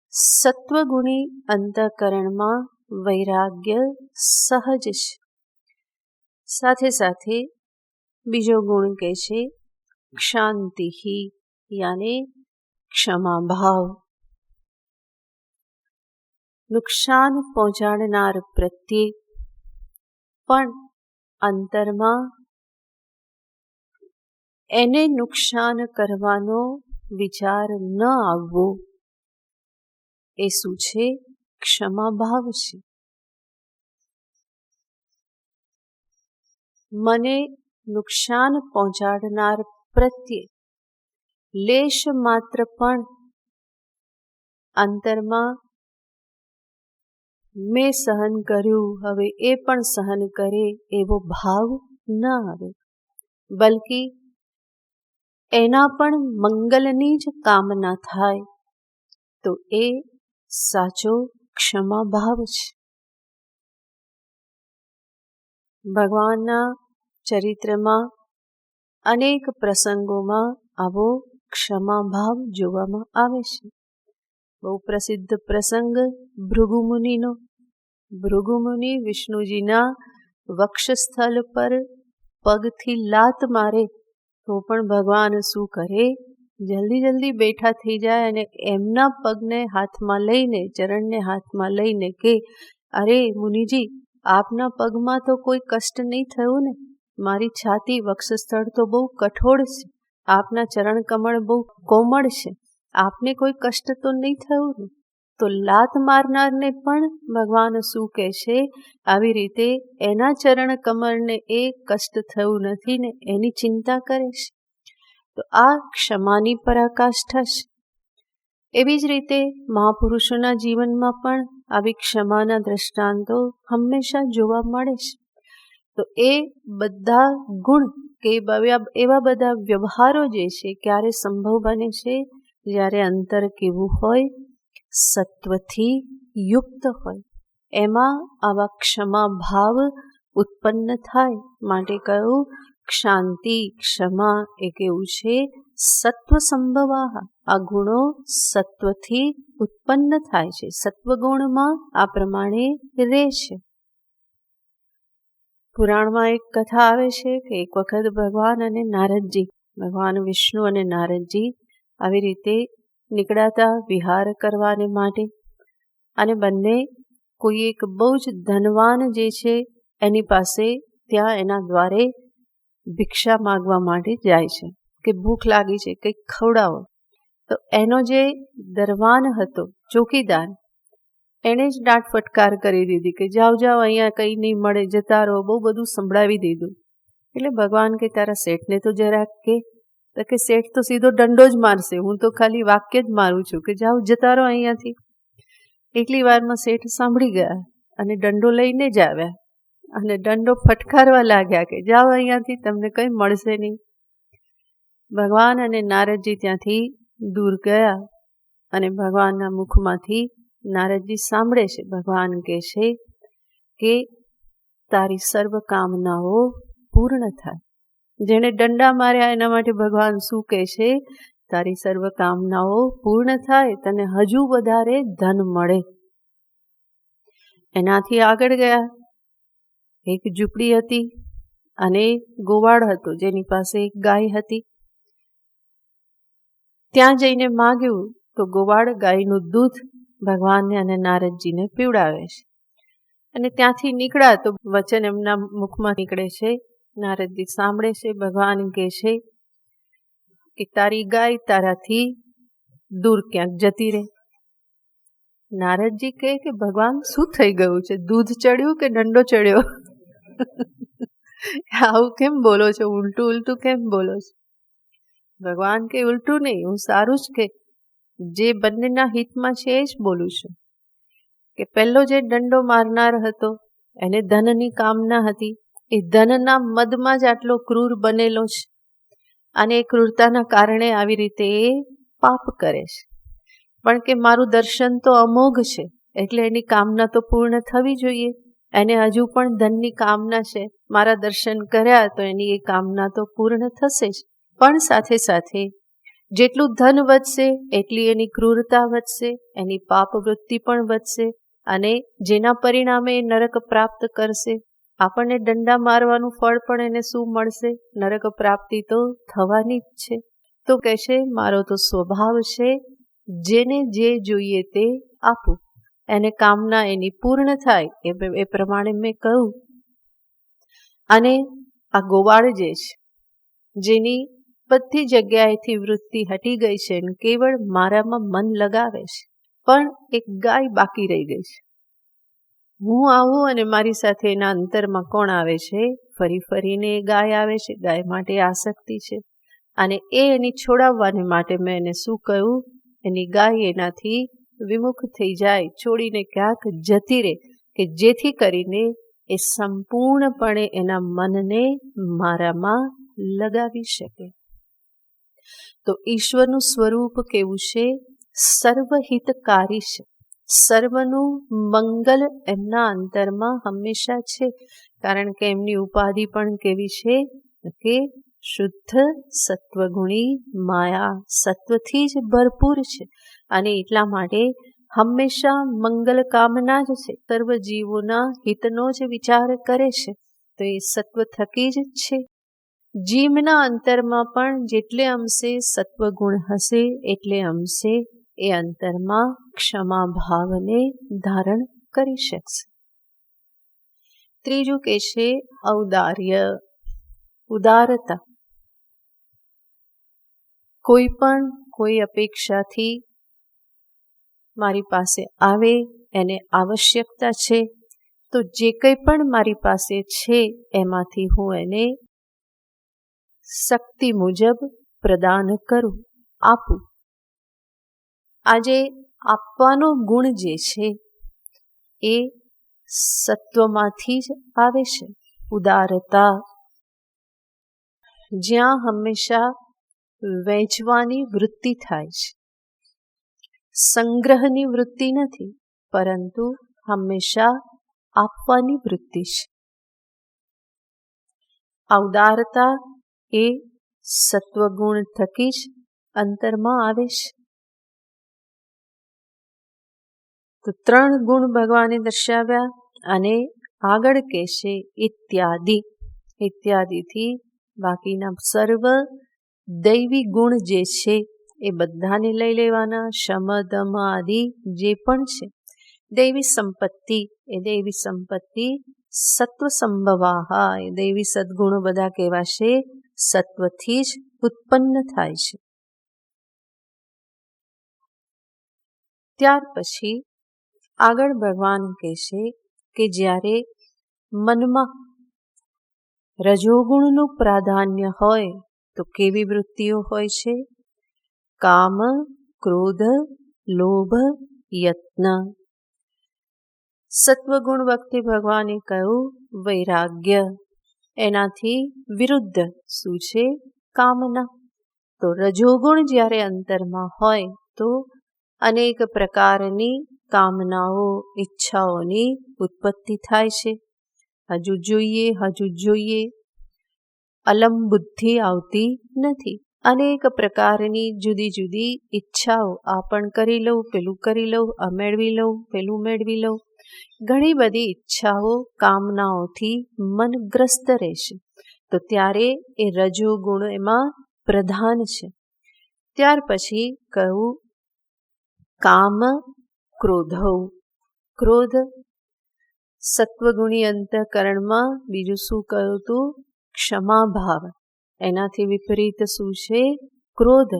સત્વગુણી અંતઃકરણમાં વૈરાગ્ય સહજ છે. સાથે સાથે બીજો ગુણ કહે છે ક્ષાંતિ, યાને ક્ષમા ભાવ. નુકસાન પહોંચાડનાર પ્રત્યે પણ અંતરમાં એને નુકસાન કરવાનો વિચાર ન આવવો, એ શું છે? ક્ષમા ભાવ છે. મને નુકસાન પહોંચાડનાર પ્રત્યે લેશ માત્ર પણ અંતરમાં મેં સહન કર્યું, હવે એ પણ સહન કરે એવો ભાવ ન આવે, બલકી એના પણ મંગલની જ કામના થાય. તો એ સાચો ક્ષમા ભાવ છે. ભગવાનના ચરિત્રમાં અનેક પ્રસંગોમાં આવો ક્ષમાભાવ જોવામાં આવે છે. બહુ પ્રસિદ્ધ પ્રસંગ ભૃગુમુનિનો. ભૃગુમુનિ વિષ્ણુજીના વક્ષસ્થળ પર પગથી લાત મારે તો પણ ભગવાન શું કરે, જલ્દી જલ્દી બેઠા થઈ જાય અને એમના પગને હાથમાં લઈને, ચરણને હાથમાં લઈને કે, અરે મુનિજી, આપના પગમાં તો કોઈ કષ્ટ નહીં થયું ને? મારી છાતી વક્ષસ્થળ તો બહુ કઠોળ છે, આપના ચરણ કમળ બહુ કોમળ છે, આપને કોઈ કષ્ટ તો નહીં થયું ને? તો લાત મારનારને પણ ભગવાન શું કહે છે, આવી રીતે એના ચરણ કમળને એ કષ્ટ થયું નથી ને એની ચિંતા કરે છે. તો આ ક્ષમાની પરાકાષ્ઠા છે. એવી જ રીતે મહાપુરુષોના જીવનમાં પણ આવી ક્ષમાના દ્રષ્ટાંતો હંમેશા જોવા મળે છે. તો એ બધા ગુણ કે એવા બધા વ્યવહારો જે છે ક્યારે સંભવ બને છે, જ્યારે અંતર કેવું હોય, સત્વથી યુક્ત હોય, એમાં આવા ક્ષમા ભાવ ઉત્પન્ન થાય. માટે કહ્યું ક્ષાંતિ, ક્ષમા એ કેવું છે, સત્વ સંભવાહ. આ ગુણો સત્વથી ઉત્પન્ન થાય છે, સત્વગુણમાં આ પ્રમાણે રહે છે. પુરાણમાં એક કથા આવે છે કે એક વખત ભગવાન અને નારદજી, ભગવાન વિષ્ણુ અને નારદજી આવી રીતે નીકળાતા વિહાર કરવાને માટે, અને બંને કોઈ એક બહુ જ ધનવાન જે છે એની પાસે ત્યાં એના દ્વારે ભિક્ષા માગવા માટે જાય છે કે ભૂખ લાગી છે, કંઈક ખવડાવો. તો એનો જે દરવાન હતો, ચોકીદાર, એણે જ દાંટ ફટકાર કરી દીધી કે જાઓ જાઓ, અહીંયા કંઈ નહીં મળે, જતા રહો, બહુ બધું સંભળાવી દીધું. એટલે ભગવાન કે તારા શેઠને તો જરાક કે શેઠ તો સીધો દંડો જ મારશે, હું તો ખાલી વાક્ય જ મારું છું કે જાઓ જતા રહો અહીંયાથી. એટલી વારમાં શેઠ સાંભળી ગયા અને દંડો લઈને જ આવ્યા અને દંડો ફટકારવા લાગ્યા કે જાઓ અહીંયાથી, તમને કંઈ મળશે નહીં. ભગવાન અને નારદજી ત્યાંથી દૂર ગયા અને ભગવાનના મુખમાંથી નારદજી સાંભળે છે, ભગવાન કહે છે કે તારી સર્વ કામનાઓ પૂર્ણ થાય. જેણે દંડા માર્યા એના માટે ભગવાન શું કહે છે, તારી સર્વ કામનાઓ પૂર્ણ થાય, તને હજુ વધારે ધન મળે. એનાથી આગળ ગયા. એક ઝૂંપડી હતી અને ગોવાળ હતો જેની પાસે એક ગાય હતી. ત્યાં જઈને માગ્યું તો ગોવાળ ગાયનું દૂધ ભગવાનને અને નારદજીને પીવડાવે છે. અને ત્યાંથી નીકળ્યા તો વચન એમના મુખમાં નીકળે છે, નારદજી સાંભળે છે, ભગવાન કહે છે કે તારી ગાય તારાથી દૂર ક્યાંક જતી રહે. નારદજી કહે કે ભગવાન શું થઈ ગયું છે, દૂધ ચડ્યું કે દંડો ચડ્યો? આવું કેમ બોલો છો, ઉલટું ઉલટું કેમ બોલો છો? ભગવાન કે ઉલટું નહીં, હું સારું જ કે જે બંનેના હિતમાં છે એ જ બોલું છું. કે પહેલો જે દંડો મારનાર હતો એને ધનની કામના હતી, એ ધનના મદમાં જ આટલો ક્રૂર બનેલો છે અને એ ક્રૂરતાના કારણે આવી રીતે એ પાપ કરે છે. પણ કે મારું દર્શન તો અમોઘ છે એટલે એની કામના તો પૂર્ણ થવી જોઈએ. એને હજુ પણ ધનની કામના છે, મારા દર્શન કર્યા તો એની એ કામના તો પૂર્ણ થશે જ. પણ સાથે સાથે જેટલું ધન વધશે એટલી એની ક્રૂરતા વધશે, એની પાપ વૃત્તિ પણ વધશે અને જેના પરિણામે એ નરક પ્રાપ્ત કરશે. આપણને દંડા મારવાનું ફળ પણ એને શું મળશે? નરક પ્રાપ્તિ તો થવાની જ છે. તો કહેશે મારો તો સ્વભાવ છે જેને જે જોઈએ તે આપું, એને કામના એની પૂર્ણ થાય એ પ્રમાણે મેં કહ્યું. અને આ ગોવાળ જે છે, જેની બધી જગ્યાએથી વૃત્તિ હટી ગઈ છે અને કેવળ મારામાં મન લગાવે છે, પણ એક ગાય બાકી રહી ગઈ છે. હું આવું અને મારી સાથે એના અંતરમાં કોણ આવે છે? ફરી ફરીને એ ગાય આવે છે, ગાય માટે આસક્તિ છે અને એની છોડાવવાને માટે મેં એને શું કહ્યું? એની ગાય એનાથી વિમુખ થઈ જાય, છોડીને ક્યાંક જતી રહે, કે જેથી કરીને એ સંપૂર્ણપણે એના મનને મારામાં લગાવી શકે. તો ઈશ્વરનું સ્વરૂપ કેવું છે? સર્વહિતકારી છે. સર્વનું મંગલ એમના અંતરમાં હંમેશા છે, કારણ કે એમની ઉપાધિ પણ કેવી છે કે શુદ્ધ સત્વગુણી માયા સત્વથી જ ભરપૂર છે અને એટલા માટે હંમેશા મંગલ કામના જ છે. સર્વ જીવોના હિતનો જ વિચાર કરે છે. તો એ સત્વ થકી જ છે. જીવના અંતરમાં પણ જેટલે અંશે સત્વગુણ હશે એટલે અંશે એ અંતરમાં ક્ષમા ભાવને ધારણ કરી શકશે. ત્રીજું કે છે ઔદાર્ય, ઉદારતા. કોઈ અપેક્ષાથી મારી પાસે આવે, એને આવશ્યકતા છે, તો જે કંઈ પણ મારી પાસે છે એમાંથી હું એને શક્તિ મુજબ પ્રદાન કરું, આપું. આજે આપવાનો ગુણ જે છે એ સત્વમાંથી જ આવે છે. ઉદારતા, જ્યાં હંમેશા વહેંચવાની વૃત્તિ થાય છે, સંગ્રહની વૃત્તિ નથી, પરંતુ હંમેશા આપવાની વૃત્તિ છે. આ ઉદારતા એ સત્વગુણ થકી જ અંતરમાં આવે છે. તો 3 ગુણ ભગવાને દર્શાવ્યા અને આગળ કહેશે ઇત્યાદિ. ઇત્યાદિથી બાકીના સર્વ દૈવી ગુણ જે છે એ બધાને લઈ લેવાના. શમ દમ આદિ જે પણ છે દૈવી સંપત્તિ, એ દૈવી સંપત્તિ સત્વ સંભવાહા, એ દૈવી સદગુણો બધા કહેવાશે સત્વથી જ ઉત્પન્ન થાય છે. ત્યાર પછી આગળ ભગવાન કહેશે કે જ્યારે મનમાં રજોગુણનું પ્રાધાન્ય હોય તો કેવી વૃત્તિઓ હોય છે? કામ, ક્રોધ, લોભ, યત્ન. સત્વગુણ વખતે ભગવાને કહ્યું વૈરાગ્ય. એનાથી વિરુદ્ધ શું છે? કામના. તો રજોગુણ જ્યારે અંતરમાં હોય તો અનેક પ્રકારની કામનાઓ, ઈચ્છાઓની ઉત્પત્તિ થાય છે. હજુ જોઈએ, અલમ બુદ્ધિ આવતી નથી. અનેક પ્રકારની જુદી જુદી ઈચ્છાઓ, આ પણ કરી લઉં, પેલું કરી લઉં, આ મેળવી લઉં, પેલું મેળવી લઉં. ઘણી બધી ઈચ્છાઓ, કામનાઓથી મન ગ્રસ્ત રહેશે. તો ત્યારે એ રજોગુણ એમાં પ્રધાન છે. ત્યાર પછી કહ્યું કામ, ક્રોધૌ. ક્રોધ સત્વગુણી અંતઃકરણમાં બીજું શું કહ્યું હતું? ક્ષમા ભાવ. એનાથી વિપરીત શું છે? ક્રોધ.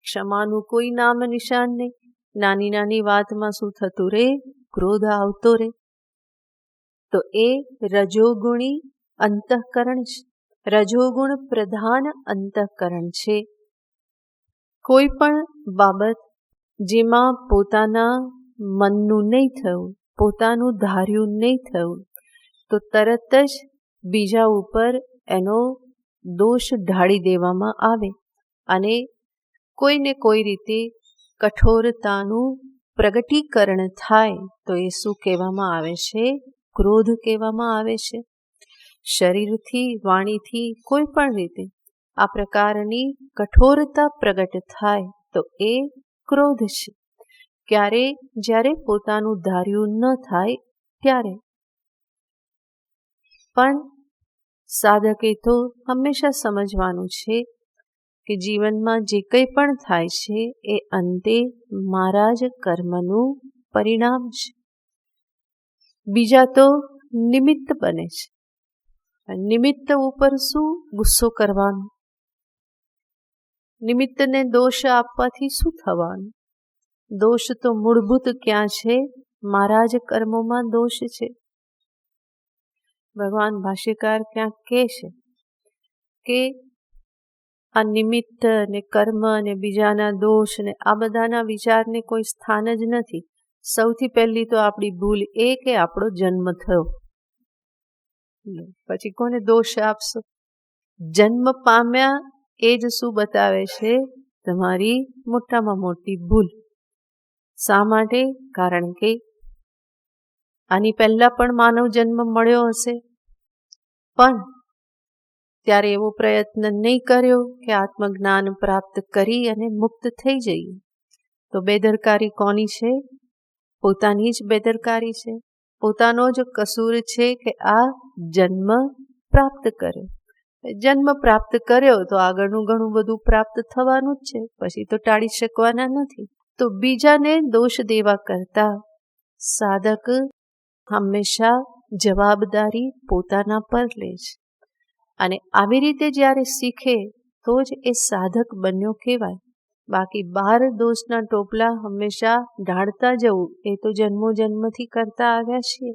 ક્ષમાનું કોઈ નામ નિશાન નહીં. નાની નાની વાતમાં શું થતું રહે? ક્રોધ આવતો રહે. તો એ રજોગુણી અંતઃકરણ છે, રજોગુણ પ્રધાન અંતઃકરણ છે. કોઈ પણ બાબત જેમાં પોતાના મનનું નહીં થયું, પોતાનું ધાર્યું નહીં થયું, તો તરત જ બીજા ઉપર એનો દોષ ઢાળી દેવામાં આવે અને કોઈને કોઈ રીતે કઠોરતાનું પ્રગટીકરણ થાય તો એ શું કહેવામાં આવે છે? ક્રોધ કહેવામાં આવે છે. શરીરથી, વાણીથી, કોઈ પણ રીતે આ પ્રકારની કઠોરતા પ્રગટ થાય તો એ ક્રોધ છે. ક્યારે? જ્યારે પોતાનું ધાર્યું ન થાય ત્યારે. પણ સાધકે તો હંમેશા સમજવાનું છે કે જીવનમાં જે કંઈ પણ થાય છે એ અંતે મારા જ કર્મનું પરિણામ છે. બીજા તો નિમિત્ત બને છે. નિમિત્ત ઉપર શું ગુસ્સો કરવાનો? નિમિત્તને દોષ આપવાથી શું થવાનું? દોષ તો મૂળભૂત ક્યાં છે? મારા જ કર્મોમાં દોષ છે. ભગવાન ભાષ્યકાર ક્યાંક કહે છે કે આ નિમિત્ત ને કર્મ ને બીજાના દોષ ને આ બધાના વિચારને કોઈ સ્થાન જ નથી. સૌથી પહેલી તો આપણી ભૂલ એ કે આપણો જન્મ થયો. પછી કોને દોષ આપશો? જન્મ પામ્યા એ જ શું બતાવે છે? તમારી મોટામાં મોટી ભૂલ. શા માટે? કારણ કે આની પહેલા પણ માનવ જન્મ મળ્યો હશે, પણ ત્યારે એવો પ્રયત્ન નહીં કર્યો કે આત્મજ્ઞાન પ્રાપ્ત કરી અને મુક્ત થઈ જઈએ. તો બેદરકારી કોની છે? પોતાની જ બેદરકારી છે. પોતાનો જ કસૂર છે કે આ જન્મ પ્રાપ્ત કર્યો. જન્મ પ્રાપ્ત કર્યો તો આગળનું ઘણું બધું પ્રાપ્ત થવાનું જ છે, પછી તો ટાળી શકવાના નથી. તો બીજાને દોષ દેવા કરતા સાધક હંમેશા જવાબદારી પોતાના પર લે છે. અને આવી રીતે જ્યારે શીખે તો જ એ સાધક બન્યો કહેવાય. બાકી બહાર દોષના ટોપલા હંમેશા ઢાળતા જવું એ તો જન્મો જન્મથી કરતા આવ્યા છીએ.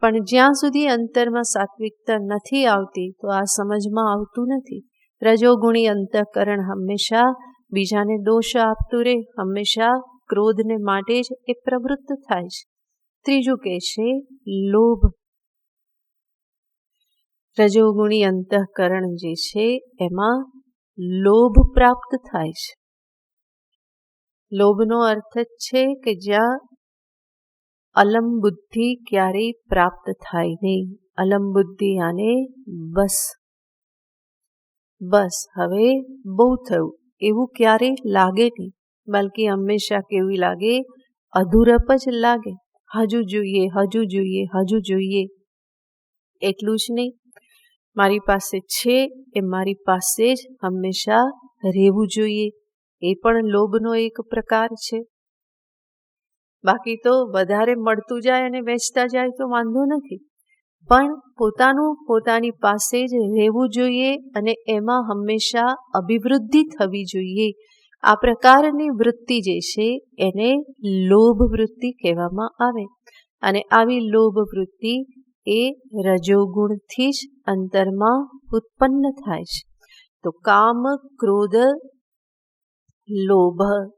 પણ જ્યાં સુધી અંતરમાં સાત્વિકતા નથી આવતી તો આ સમજમાં આવતું નથી. રજોગુણી અંતઃકરણ હંમેશા બીજાને દોષ આપતું રહે, હંમેશા ક્રોધને માટે જ એ પ્રવૃત્ત થાય છે. ત્રીજું કહે છે લોભ. રજોગુણી અંતઃકરણ જે છે એમાં લોભ પ્રાપ્ત થાય છે. લોભનો અર્થ જ છે કે જ્યાં અલમ બુદ્ધિ ક્યારેય પ્રાપ્ત થાય નહીં. અલમ બુદ્ધિ આને બસ હવે બહુ થયું એવું ક્યારેય લાગે નહીં, બલકે હંમેશા કેવી લાગે? અધૂરપ જ લાગે. હજુ જોઈએ, હજુ જોઈએ, હજુ જોઈએ. એટલું જ નહીં, મારી પાસે છે એ મારી પાસે જ હંમેશા રહેવું જોઈએ. એ પણ લોભનો એક પ્રકાર છે. બાકી તો વધારે મળતું જાય અને વેચતા જાય તો વાંધો નથી, પણ પોતાનું પોતાની પાસે જ રહેવું જોઈએ અને એમાં હંમેશા અભિવૃદ્ધિ થવી જોઈએ. આ પ્રકારની વૃત્તિ જે છે એને લોભ વૃત્તિ કહેવામાં આવે. અને આવી લોભ વૃત્તિ એ રજોગુણથી જ અંતરમાં ઉત્પન્ન થાય છે. તો કામ, ક્રોધ, લોભ.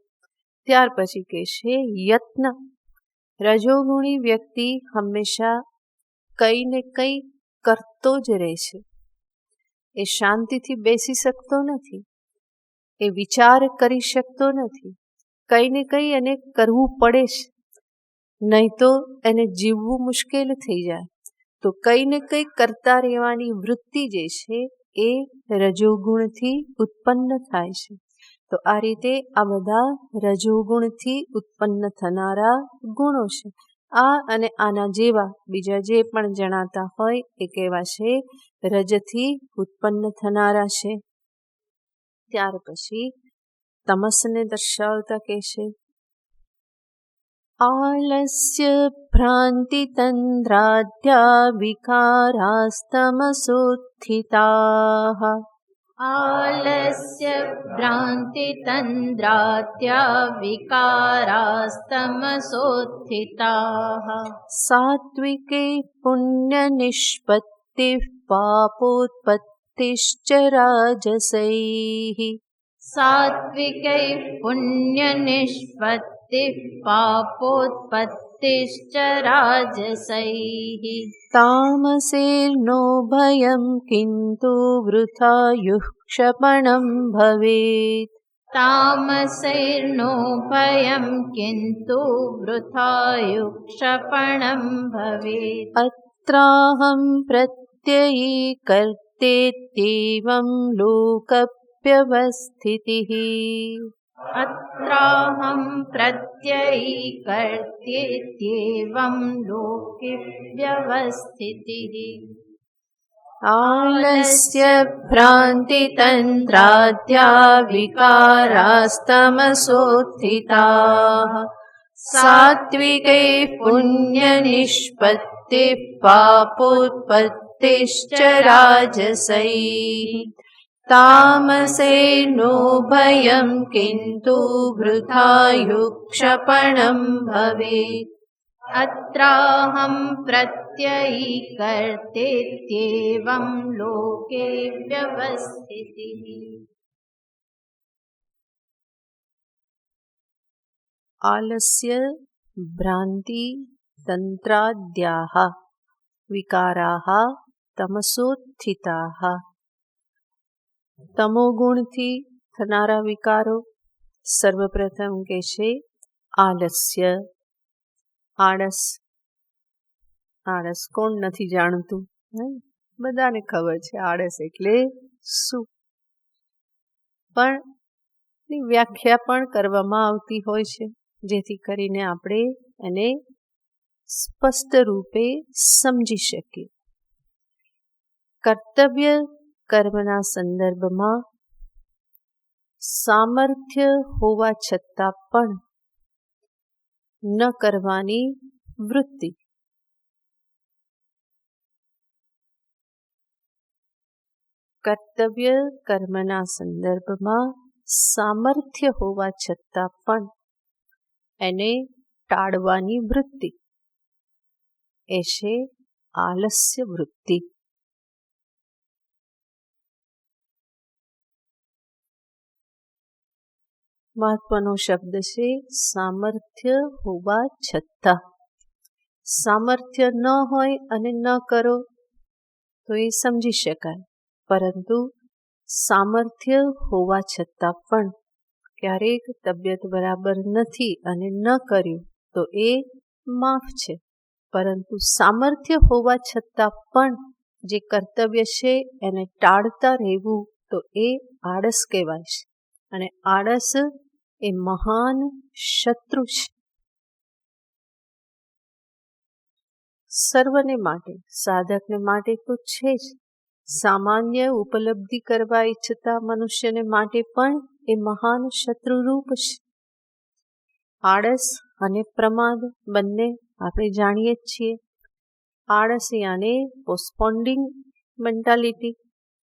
ત્યાર પછી કહેશે યત્ન. રજોગુણી વ્યક્તિ હંમેશા કંઈ ને કંઈ કરતો જ રહે છે. એ શાંતિથી બેસી શકતો નથી, એ વિચાર કરી શકતો નથી. કંઈ ને કંઈ એને કરવું પડે છે, નહીં તો એને જીવવું મુશ્કેલ થઈ જાય. તો કંઈ ને કંઈ કરતા રહેવાની વૃત્તિ જે છે એ રજોગુણથી ઉત્પન્ન થાય છે. તો આ રીતે આ બધા રજોગુણથી ઉત્પન્ન થનારા ગુણો છે. આ અને આના જેવા બીજા જે પણ જણાતા હોય એ કેવા છે? રજથી ઉત્પન્ન થનારા છે. ત્યાર પછી તમસને દર્શાવતા કહેશે આલસ્ય ભ્રાંતિ તંદ્રાદ્યા વિકારાસ્તમસોત્થિતાઃ. आलस्य भ्रान्तितन्द्रात्या विकारास्तमसोत्थिताः. सात्विके पुण्यनिष्पत्तिः पापोत्पत्तिश्च राजसैः. सात्विकैः पुण्यनिष्पत्तिः पापोत्पत्तिश्च राजसैः. तामसेर्नो भयं किन्तु वृथा युःक्षपणं भवेत्. तामसैर्नो भयं किन्तु वृथा युःक्षपणं भवेत्. अत्राहं प्रत्ययीकर्तेत्येवं लोकप्यवस्थितिः. अत्राहं प्रत्ययीकर्तेत्येवं लोके व्यवस्थितिः. आलस्य भ्रान्तितन्द्राद्या विकारास्तमसोत्थिताः. सात्विकैः पुण्यनिष्पत्तिः पापोत्पत्तिश्च राजसैः. तामसेनो भयं किन्तु वृथा युःक्षपणं भवेत्. अत्राहं प्रत्ययीकर्तेत्येवं लोके व्यवस्थितिः. आलस्य भ्रान्ति तंत्राद्याः विकाराः तमसोत्थिताः. तमोगुणથી થનારા વિકારો સર્વપ્રથમ કે છે આલસ્ય. આળસ. આળસ કોણ નથી જાણતું? બધાને ખબર છે આળસ એટલે શું, પણ એની વ્યાખ્યા પણ કરવામાં આવતી હોય છે, જેથી કરીને આપણે એને સ્પષ્ટ રૂપે સમજી શકીએ. કર્તવ્ય કર્મના સંદર્ભમાં સામર્થ્ય હોવા છતાં પણ ન કરવાની વૃત્તિ. કર્તવ્ય કર્મના સંદર્ભમાં સામર્થ્ય હોવા છતાં પણ એને ટાળવાની વૃત્તિ એ છે આલસ્ય વૃત્તિ. મહત્વનો શબ્દ છે સામર્થ્ય હોવા છતાં. સામર્થ્ય ન હોય અને ન કરો તો એ સમજી શકાય, પરંતુ સામર્થ્ય હોવા છતાં પણ ક્યારેક તબિયત બરાબર નથી અને ન કર્યું તો એ માફ છે, પરંતુ સામર્થ્ય હોવા છતાં પણ જે કર્તવ્ય છે એને ટાળતા રહેવું તો એ આળસ કહેવાય છે, અને આળસ એ મહાન શત્રુ છે. સર્વને માટે, સાધકને માટે તો છે જ, સામાન્ય ઉપલબ્ધિ કરવા ઈચ્છતા મનુષ્યને માટે પણ એ મહાન શત્રુરૂપ છે. આળસ અને પ્રમાદ બંને આપણે જાણીએ જ છીએ. આળસ યાને પોસ્ટપોન્ડિંગ મેન્ટાલિટી,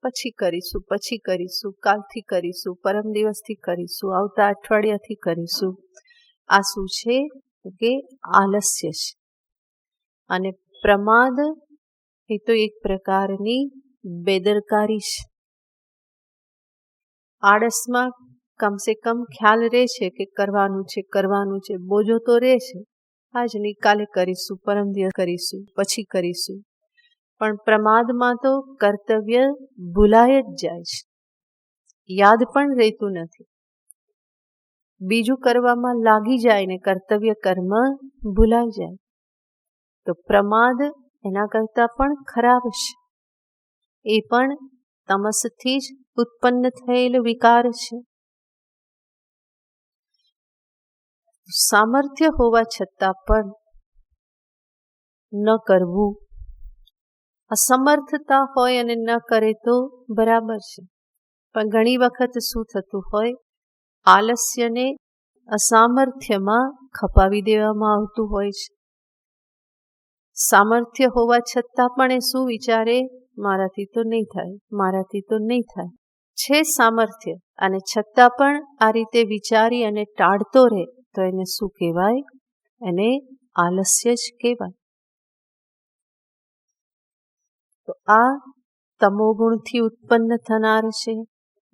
પછી કરીશું, કાલથી કરીશું, પરમ દિવસથી કરીશું, આવતા અઠવાડિયાથી કરીશું. આ શું છે કે આલસ્ય છે. અને પ્રમાદ એ તો એક પ્રકારની બેદરકારી છે. આળસમાં કમસે કમ ખ્યાલ રહે છે કે કરવાનું છે, બોજો તો રહે છે, આજ નહીં કાલે કરીશું, પરમ દિવસ કરીશું, પછી કરીશું. પણ પ્રમાદમાં તો કર્તવ્ય ભૂલાય જ જાય છે, યાદ પણ રહેતું નથી. બીજું કરવામાં લાગી જાય ને કર્તવ્ય કર્મ ભૂલાઈ જાય, તો પ્રમાદ એના કરતાં પણ ખરાબ છે. એ પણ તમસથી જ ઉત્પન્ન થયેલ વિકાર છે. સામર્થ્ય હોવા છતાં પણ ન કરવું, અસમર્થતા હોય અને ન કરે તો બરાબર છે, પણ ઘણી વખત શું થતું હોય, આલસ્યને અસામર્થ્યમાં ખપાવી દેવામાં આવતું હોય છે. સામર્થ્ય હોવા છતાં પણ એ શું વિચારે, મારાથી તો નહીં થાય. છે સામર્થ્ય અને છતાં પણ આ રીતે વિચારી અને ટાળતો રહે તો એને શું કહેવાય? એને આલસ્ય જ કહેવાય. તો આ તમોગુણથી ઉત્પન્ન થનાર છે.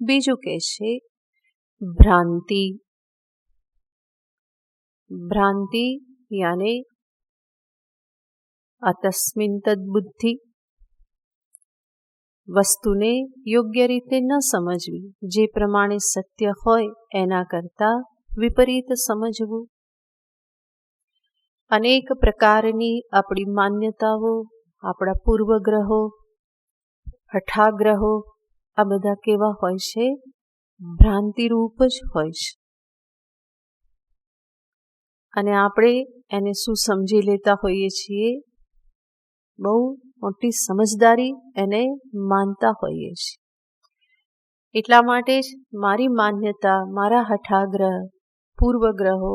બીજું કે છે ભ્રાંતિ. ભ્રાંતિ યાને અતસ્મિન તદ્બુદ્ધિ, વસ્તુને યોગ્ય રીતે ન સમજવી, જે પ્રમાણે સત્ય હોય એના કરતાં વિપરીત સમજવું. અનેક પ્રકારની આપણી માન્યતાઓ, આપણા પૂર્વગ્રહો, હઠાગ્રહો, આ બધા કેવા હોય છે? ભ્રાંતિરૂપ જ હોય છે. અને આપણે એને શું સમજી લેતા હોઈએ છીએ? બહુ મોટી સમજદારી એને માનતા હોઈએ છીએ. એટલા માટે જ મારી માન્યતા, મારા હઠાગ્રહ, પૂર્વગ્રહો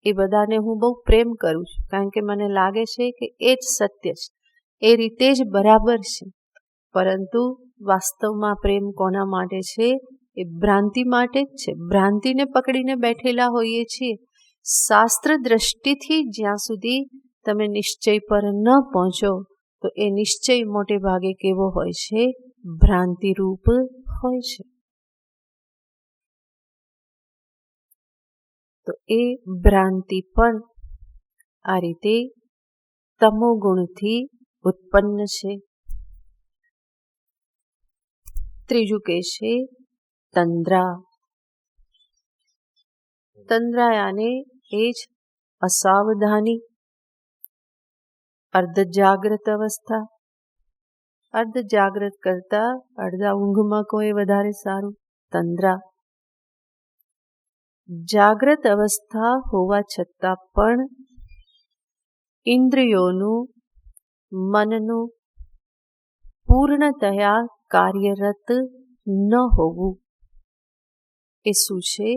એ બધાને હું બહુ પ્રેમ કરું છું, કારણ કે મને લાગે છે કે એ જ સત્ય છે, એ રીતે જ બરાબર છે. પરંતુ વાસ્તવમાં પ્રેમ કોના માટે છે? એ ભ્રાંતિ માટે જ છે. ભ્રાંતિને પકડીને બેઠેલા હોઈએ છીએ. શાસ્ત્ર દ્રષ્ટિથી જ્યાં સુધી તમે નિશ્ચય પર ન પહોંચો તો એ નિશ્ચય મોટે ભાગે કેવો હોય છે? ભ્રાંતિરૂપ હોય છે. તો એ ભ્રાંતિ પણ આ રીતે તમોગુણથી ઉત્પન્ન છે. ત્રીજું કે છે તંદ્રા. તંદ્રા યાને એ જ અસાવધાની, અર્ધ જાગ્રત અવસ્થા, અર્ધ જાગ્રત કરતા અડધા ઊંઘમાં કોઈ વધારે સારું. તંદ્રા. જાગ્રત અવસ્થા હોવા છતાં પણ ઇન્દ્રિયોનું, મનનું પૂર્ણતયા કાર્યરત ન હોવું એ શું છે?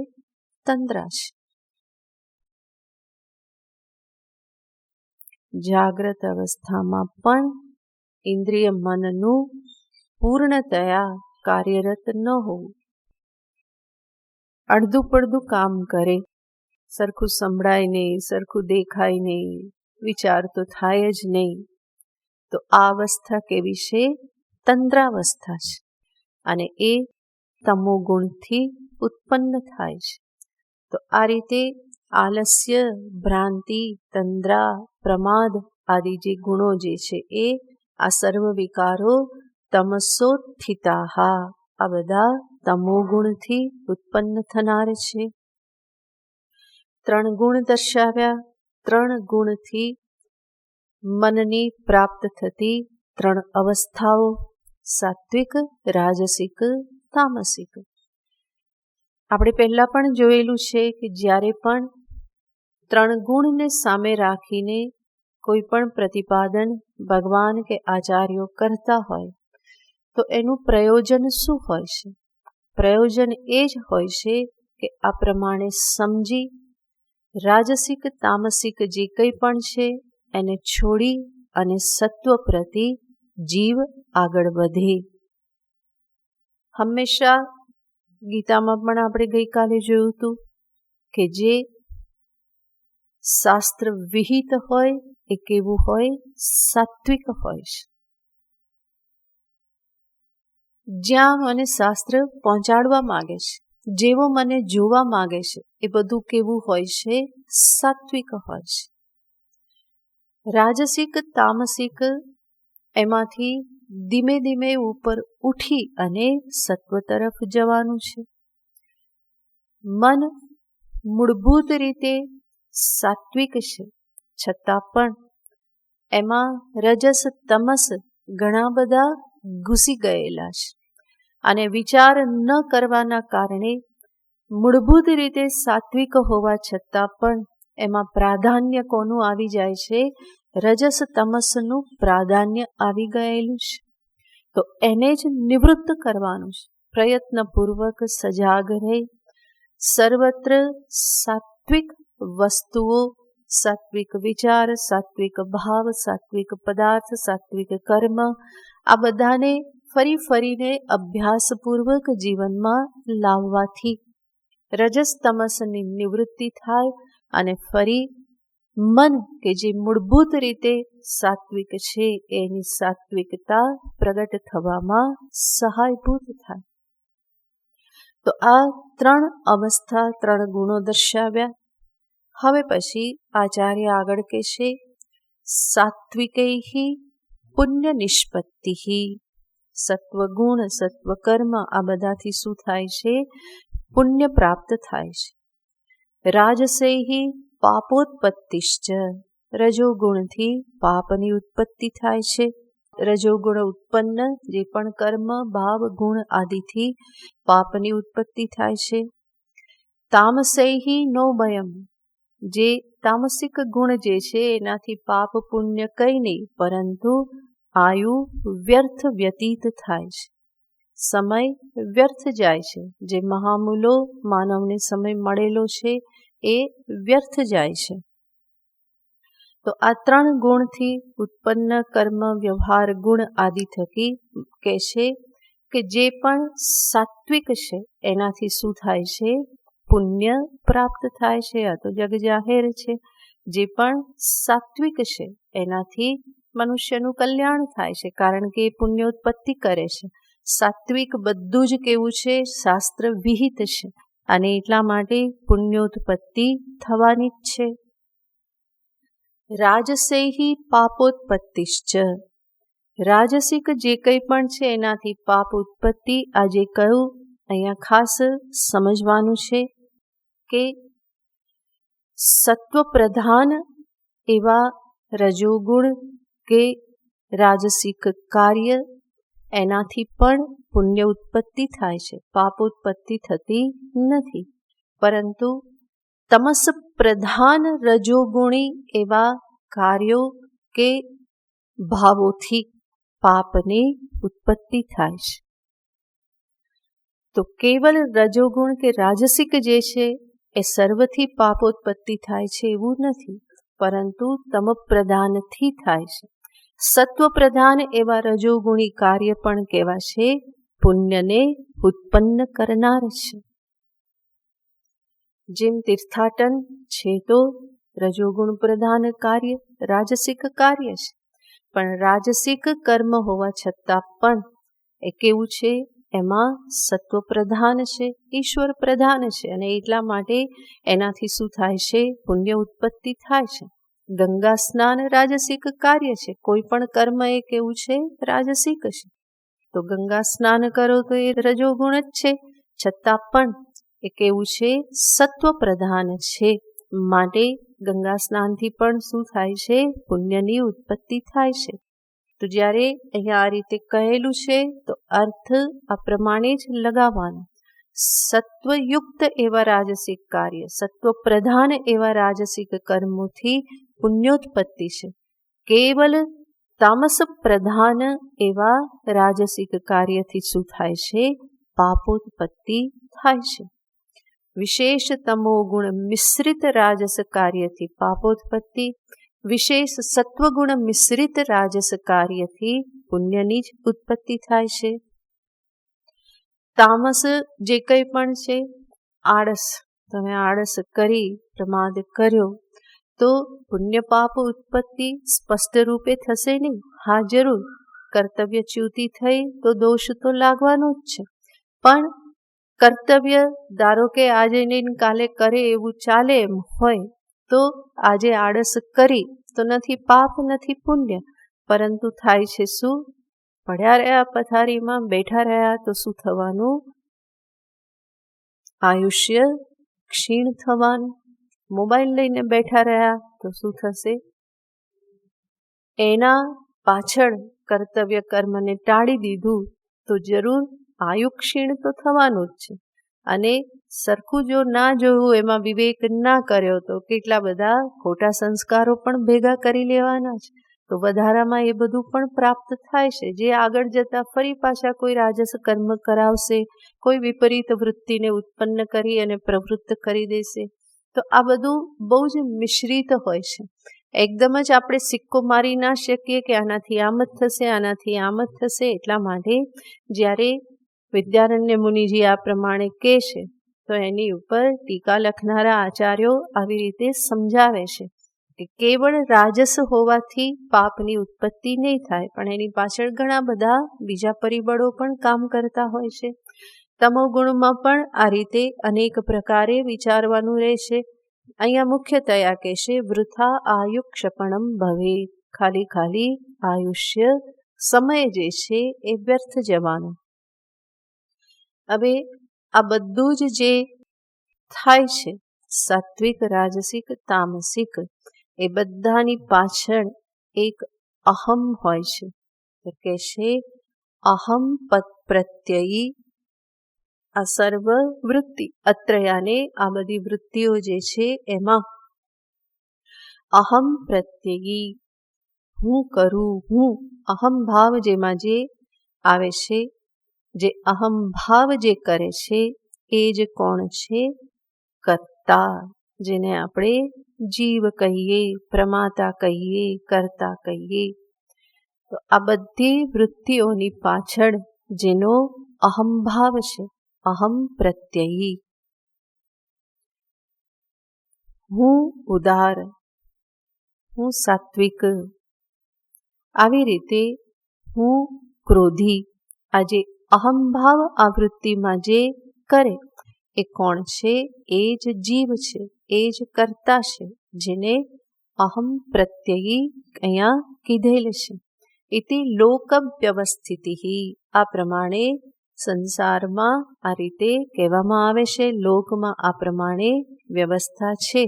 તંદ્રા છે. જાગ્રત અવસ્થામાં પણ ઇન્દ્રિય મનનું પૂર્ણતયા કાર્યરત ન હોવું. અડધું પડધું કામ કરે, સરખું સંભળાય નહીં, સરખું દેખાય નહીં, વિચાર તો થાય જ નહીં. તો આ અવસ્થા કેવી છે? તંદ્રાવસ્થા છે. અને એ તમોગુણથી ઉત્પન્ન થાય છે. તો આ રીતે આલસ્ય, ભ્રાંતિ, તંદ્રા, પ્રમાદ આદિ જે ગુણો જે છે એ આ સર્વ વિકારો તમસોત્થિતાહા, આ બધા તમોગુણથી ઉત્પન્ન થનાર છે. 3 ગુણ દર્શાવ્યા. 3 ગુણથી મનની પ્રાપ્ત થતી 3 અવસ્થાઓ: સાત્વિક, રાજસિક, તામસિક. આપણે પહેલા પણ જોયેલું છે કે જ્યારે પણ 3 ગુણને સામે રાખીને કોઈ પણ પ્રતિપાદન ભગવાન કે આચાર્યો કરતા હોય તો એનું પ્રયોજન શું હોય છે? પ્રયોજન એ જ હોય છે કે આ પ્રમાણે સમજી રાજસિક, તામસિક જે કંઈ પણ છે એને છોડી અને સત્વ પ્રતિ જીવ આગળ વધે. હંમેશા ગીતામાં પણ આપણે ગઈકાલે જોયું હતું કે જે શાસ્ત્ર વિહિત હોય એ કેવું હોય? સાત્વિક હોય છે. જ્યાં મને શાસ્ત્ર પહોંચાડવા માંગે છે, જેવો મને જોવા માંગે છે એ બધું કેવું હોય છે? સાત્વિક હોય છે. રાજસિક, તામસિક એમાંથી ધીમે ધીમે ઉપર ઉઠી અને સત્વ તરફ જવાનું છે. મન મૂળભૂત રીતે સાત્વિક છે, છતાં પણ એમાં રજસ, તમસ ઘણા બધા ઘૂસી ગયેલા છે. અને વિચાર ન કરવાના કારણે મૂળભૂત રીતે સાત્વિક હોવા છતાં પણ એમાં પ્રાધાન્ય કોનું આવી જાય છે? રજસ, તમસનું પ્રાધાન્ય આવી ગયેલું છે. તો એને જ નિવૃત્ત કરવાનું છે. પ્રયત્નપૂર્વક સજાગ રહી સર્વત્ર સાત્વિક વસ્તુઓ, સાત્વિક વિચાર, સાત્વિક ભાવ, સાત્વિક પદાર્થ, સાત્વિક કર્મ આ બધાને ફરી ફરીને અભ્યાસપૂર્વક જીવનમાં લાવવાથી રજસ, તમસની નિવૃત્તિ થાય અને ફરી મન કે જે મૂળભૂત રીતે સાત્વિક છે એની સાત્વિકતા પ્રગટ થવામાં સહાયભૂત થાય. તો આ 3 અવસ્થા, 3 ગુણો દર્શાવ્યા. હવે પછી આચાર્ય આગળ કહેશે સાત્વિકૈહિ પુણ્ય નિષ્પત્તિ. સત્વગુણ, સત્વકર્મ આ બધાથી શું થાય છે? પુણ્ય પ્રાપ્ત થાય છે. રાજસૈહિ પાપોત્પત્તિશ્ચ. રજોગુણથી પાપની ઉત્પત્તિ થાય છે. રજોગુણ ઉત્પન્ન જે પણ કર્મ, ભાવ, ગુણ આદિથી પાપની ઉત્પત્તિ થાય છે. તામસૈહિ નોભયમ. જે તામસિક ગુણ જે છે એનાથી પાપ પુણ્ય કંઈ નહીં, પરંતુ આયુ વ્યર્થ વ્યતીત થાય છે, સમય વ્યર્થ જાય છે. જે મહામૂલો માનવને સમય મળેલો છે એ વ્યર્થ જાય છે. તો આ 3 ગુણથી ઉત્પન્ન કર્મ, વ્યવહાર, ગુણ આદિ થકી કહે છે કે જે પણ સાત્વિક છે એનાથી શું થાય છે? પુણ્ય પ્રાપ્ત થાય છે. આ તો જગ જાહેર છે. જે પણ સાત્વિક છે એનાથી મનુષ્યનું કલ્યાણ થાય છે, કારણ કે એ પુણ્ય ઉત્પત્તિ કરે છે. સાત્વિક બધું જ કેવું છે? શાસ્ત્ર વિહિત છે અને એટલા માટે પુણ્યોત્પત્તિ થવાની જ છે. રાજસૈહિ પાપોત્પત્તિશ્ચ. રાજસિક જે કંઈ પણ છે એનાથી પાપ ઉત્પત્તિ. આ જે કહ્યું અહીંયા ખાસ સમજવાનું છે કે સત્વ પ્રધાન એવા રજોગુણ કે રાજસિક કાર્ય એનાથી પણ પુણ્ય ઉત્પત્તિ થાય છે, પાપ ઉત્પત્તિ થતી નથી. પરંતુ તમસ પ્રધાન રજોગુણી એવા કાર્યો કે ભાવોથી પાપની ઉત્પત્તિ થાય છે. તો કેવલ રજોગુણ કે રાજસિક જે છે એ સર્વથી પાપોત્પત્તિ થાય છે એવું નથી, પરંતુ તમ પ્રધાનથી થાય છે. સત્વ પ્રધાન એવા રજોગુણી કાર્ય પણ કેવા છે, પુણ્યને ઉત્પન્ન કરનાર છે. જેમ તીર્થાટન છે તો રજોગુણ પ્રધાન કાર્ય, રાજસિક કાર્ય છે, પણ રાજસિક કર્મ હોવા છતાં પણ એ કેવું છે, એમાં સત્વ પ્રધાન છે, ઈશ્વર પ્રધાન છે, અને એટલા માટે એનાથી શું થાય છે, પુણ્ય ઉત્પત્તિ થાય છે. ગંગા સ્નાન રાજસિક કાર્ય છે, કોઈ પણ કર્મ એ કેવું છે, રાજસિક છે. તો ગંગા સ્નાન કરો તો એ રજોગુણ જ છે, છતાં પણ એ કેવું છે, સત્વ પ્રધાન છે. માટે ગંગા સ્નાનથી પણ શું થાય છે, પુણ્યની ઉત્પત્તિ થાય છે. તો જ્યારે અહીંયા આ રીતે કહેલું છે તો અર્થ આ પ્રમાણે જ લગાવવાનો. સત્વયુક્ત એવા રાજસિક કાર્ય, સત્વ પ્રધાન એવા રાજસિક કર્મોથી પુણ્યોત્પત્તિ છે. કેવલ તામસ પ્રધાન એવા રાજસિક કાર્યથી શું થાય છે, પાપોત્પત્તિ થાય છે. વિશેષ તમો ગુણ મિશ્રિત રાજસ કાર્યથી પાપોત્પત્તિ, વિશેષ સત્વગુણ મિશ્રિત રાજસ કાર્યથી પુણ્યની જ ઉત્પત્તિ થાય છે. તામસ જે કંઈ પણ છે, આળસ, તમે આળસ કરી, પ્રમાદ કર્યો તો પુણ્ય પાપ ઉત્પત્તિ સ્પષ્ટ રૂપે થશે નહીં. હા જરૂર, કર્તવ્યચ્યુતિ થઈ તો દોષ તો લાગવાનો જ છે, પણ કર્તવ્ય ધારો કે આજે નહીં કાલે કરે એવું ચાલે એમ હોય તો આજે આળસ કરી તો નથી પાપ નથી પુણ્ય, પરંતુ થાય છે શું, પડ્યા રહ્યા પથારીમાં બેઠા રહ્યા તો શું થવાનું, આયુષ્ય ક્ષીણ થવાનું. મોબાઈલ લઈને બેઠા રહ્યા તો શું થશે, એના પાછળ કર્તવ્ય કર્મને ટાળી દીધું તો જરૂર આયુ ક્ષીણ તો થવાનું જ છે. અને સરખું જો ના જોયું, એમાં વિવેક ના કર્યો તો કેટલા બધા ખોટા સંસ્કારો પણ ભેગા કરી લેવાના છે. તો વધારામાં એ બધું પણ પ્રાપ્ત થાય છે, જે આગળ જતા ફરી પાછા કોઈ રાજસ કર્મ કરાવશે, કોઈ વિપરીત વૃત્તિને ઉત્પન્ન કરી અને પ્રવૃત્ત કરી દેશે. તો આ બધું બહુ જ મિશ્રિત હોય છે. એકદમ જ આપણે સિક્કો મારી ના શકીએ કે આનાથી આમ જ થશે, આનાથી આમ જ થશે. એટલા માટે જ્યારે વિદ્યારણ્ય મુનિજી આ પ્રમાણે કહે છે તો એની ઉપર ટીકા લખનારા આચાર્યો આવી રીતે સમજાવે છે કે કેવળ રાજસ હોવાથી પાપની ઉત્પત્તિ નહીં થાય, પણ એની પાછળ ઘણા બધા બીજા પરિબળો પણ કામ કરતા હોય છે. તમોગુણમાં પણ આ રીતે અનેક પ્રકારે વિચારવાનું રહેશે. અહીંયા મુખ્યતયા કહેશે વૃથા આયુ ક્ષપણમ ભવે, ખાલી આયુષ્ય સમય જે છે એ વ્યર્થ જવાનો. હવે આ બધું જ જે થાય છે સાત્વિક, રાજસિક, તામસિક, એ બધાની પાછળ એક અહમ હોય છે. તો કહેશે અહમ પ્રત્યયી, આ સર્વ વૃત્તિ અત્રયાને આ બધી વૃત્તિઓ જે છે એમાં અહમ પ્રત્યયી, હું કરું, હું અહમ ભાવ જેમાં જે આવે છે, જે અહમ ભાવ જે કરે છે એ જ કોણ છે, કર્તા, જેને આપણે જીવ કહીએ, પ્રમાતા કહીએ, કર્તા કહીએ. તો આ બધી વૃત્તિઓની પાછળ જેનો અહમ ભાવ છે, અહમ પ્રત્યયી. હું ઉદાર, હું સાત્વિક, આવી રીતે હું ક્રોધી. આ જે અહમભાવ આ વૃત્તિમાં જે કરે એ કોણ છે, એ જ જીવ છે, એ જ કર્તા છે, જેને અહમ પ્રત્યયી અહીંયા કીધેલ છે. ઇતિ લોક વ્યવસ્થિતિ, આ પ્રમાણે સંસારમાં આ રીતે કહેવામાં આવે છે, લોકમાં આ પ્રમાણે વ્યવસ્થા છે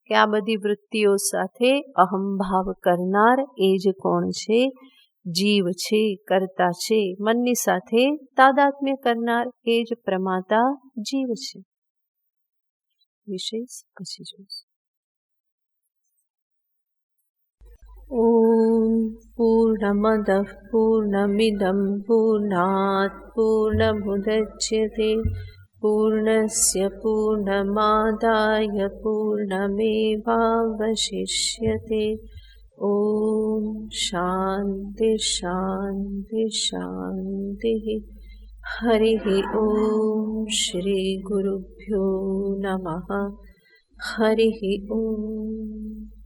કે આ બધી વૃત્તિઓ સાથે અહમભાવ કરનાર એ જ કોણ છે, જીવ છે, કર્તા છે, મનની સાથે તાદાત્મ્ય કરનાર એ જ પ્રમાતા જીવ છે. વિશેષ પછી જોઈશું. ઓમ પૂર્ણમદઃ પૂર્ણમિદં પૂર્ણાત પૂર્ણમુદચ્યતે પૂર્ણસ્ય પૂર્ણમાદાય પૂર્ણમેવાવશિષ્યતે. ઓમ શાંતિ શાંતિ શાંતિ. હરિ ઓમ શ્રી ગુરુભ્યો નમઃ. હરિ ઓમ.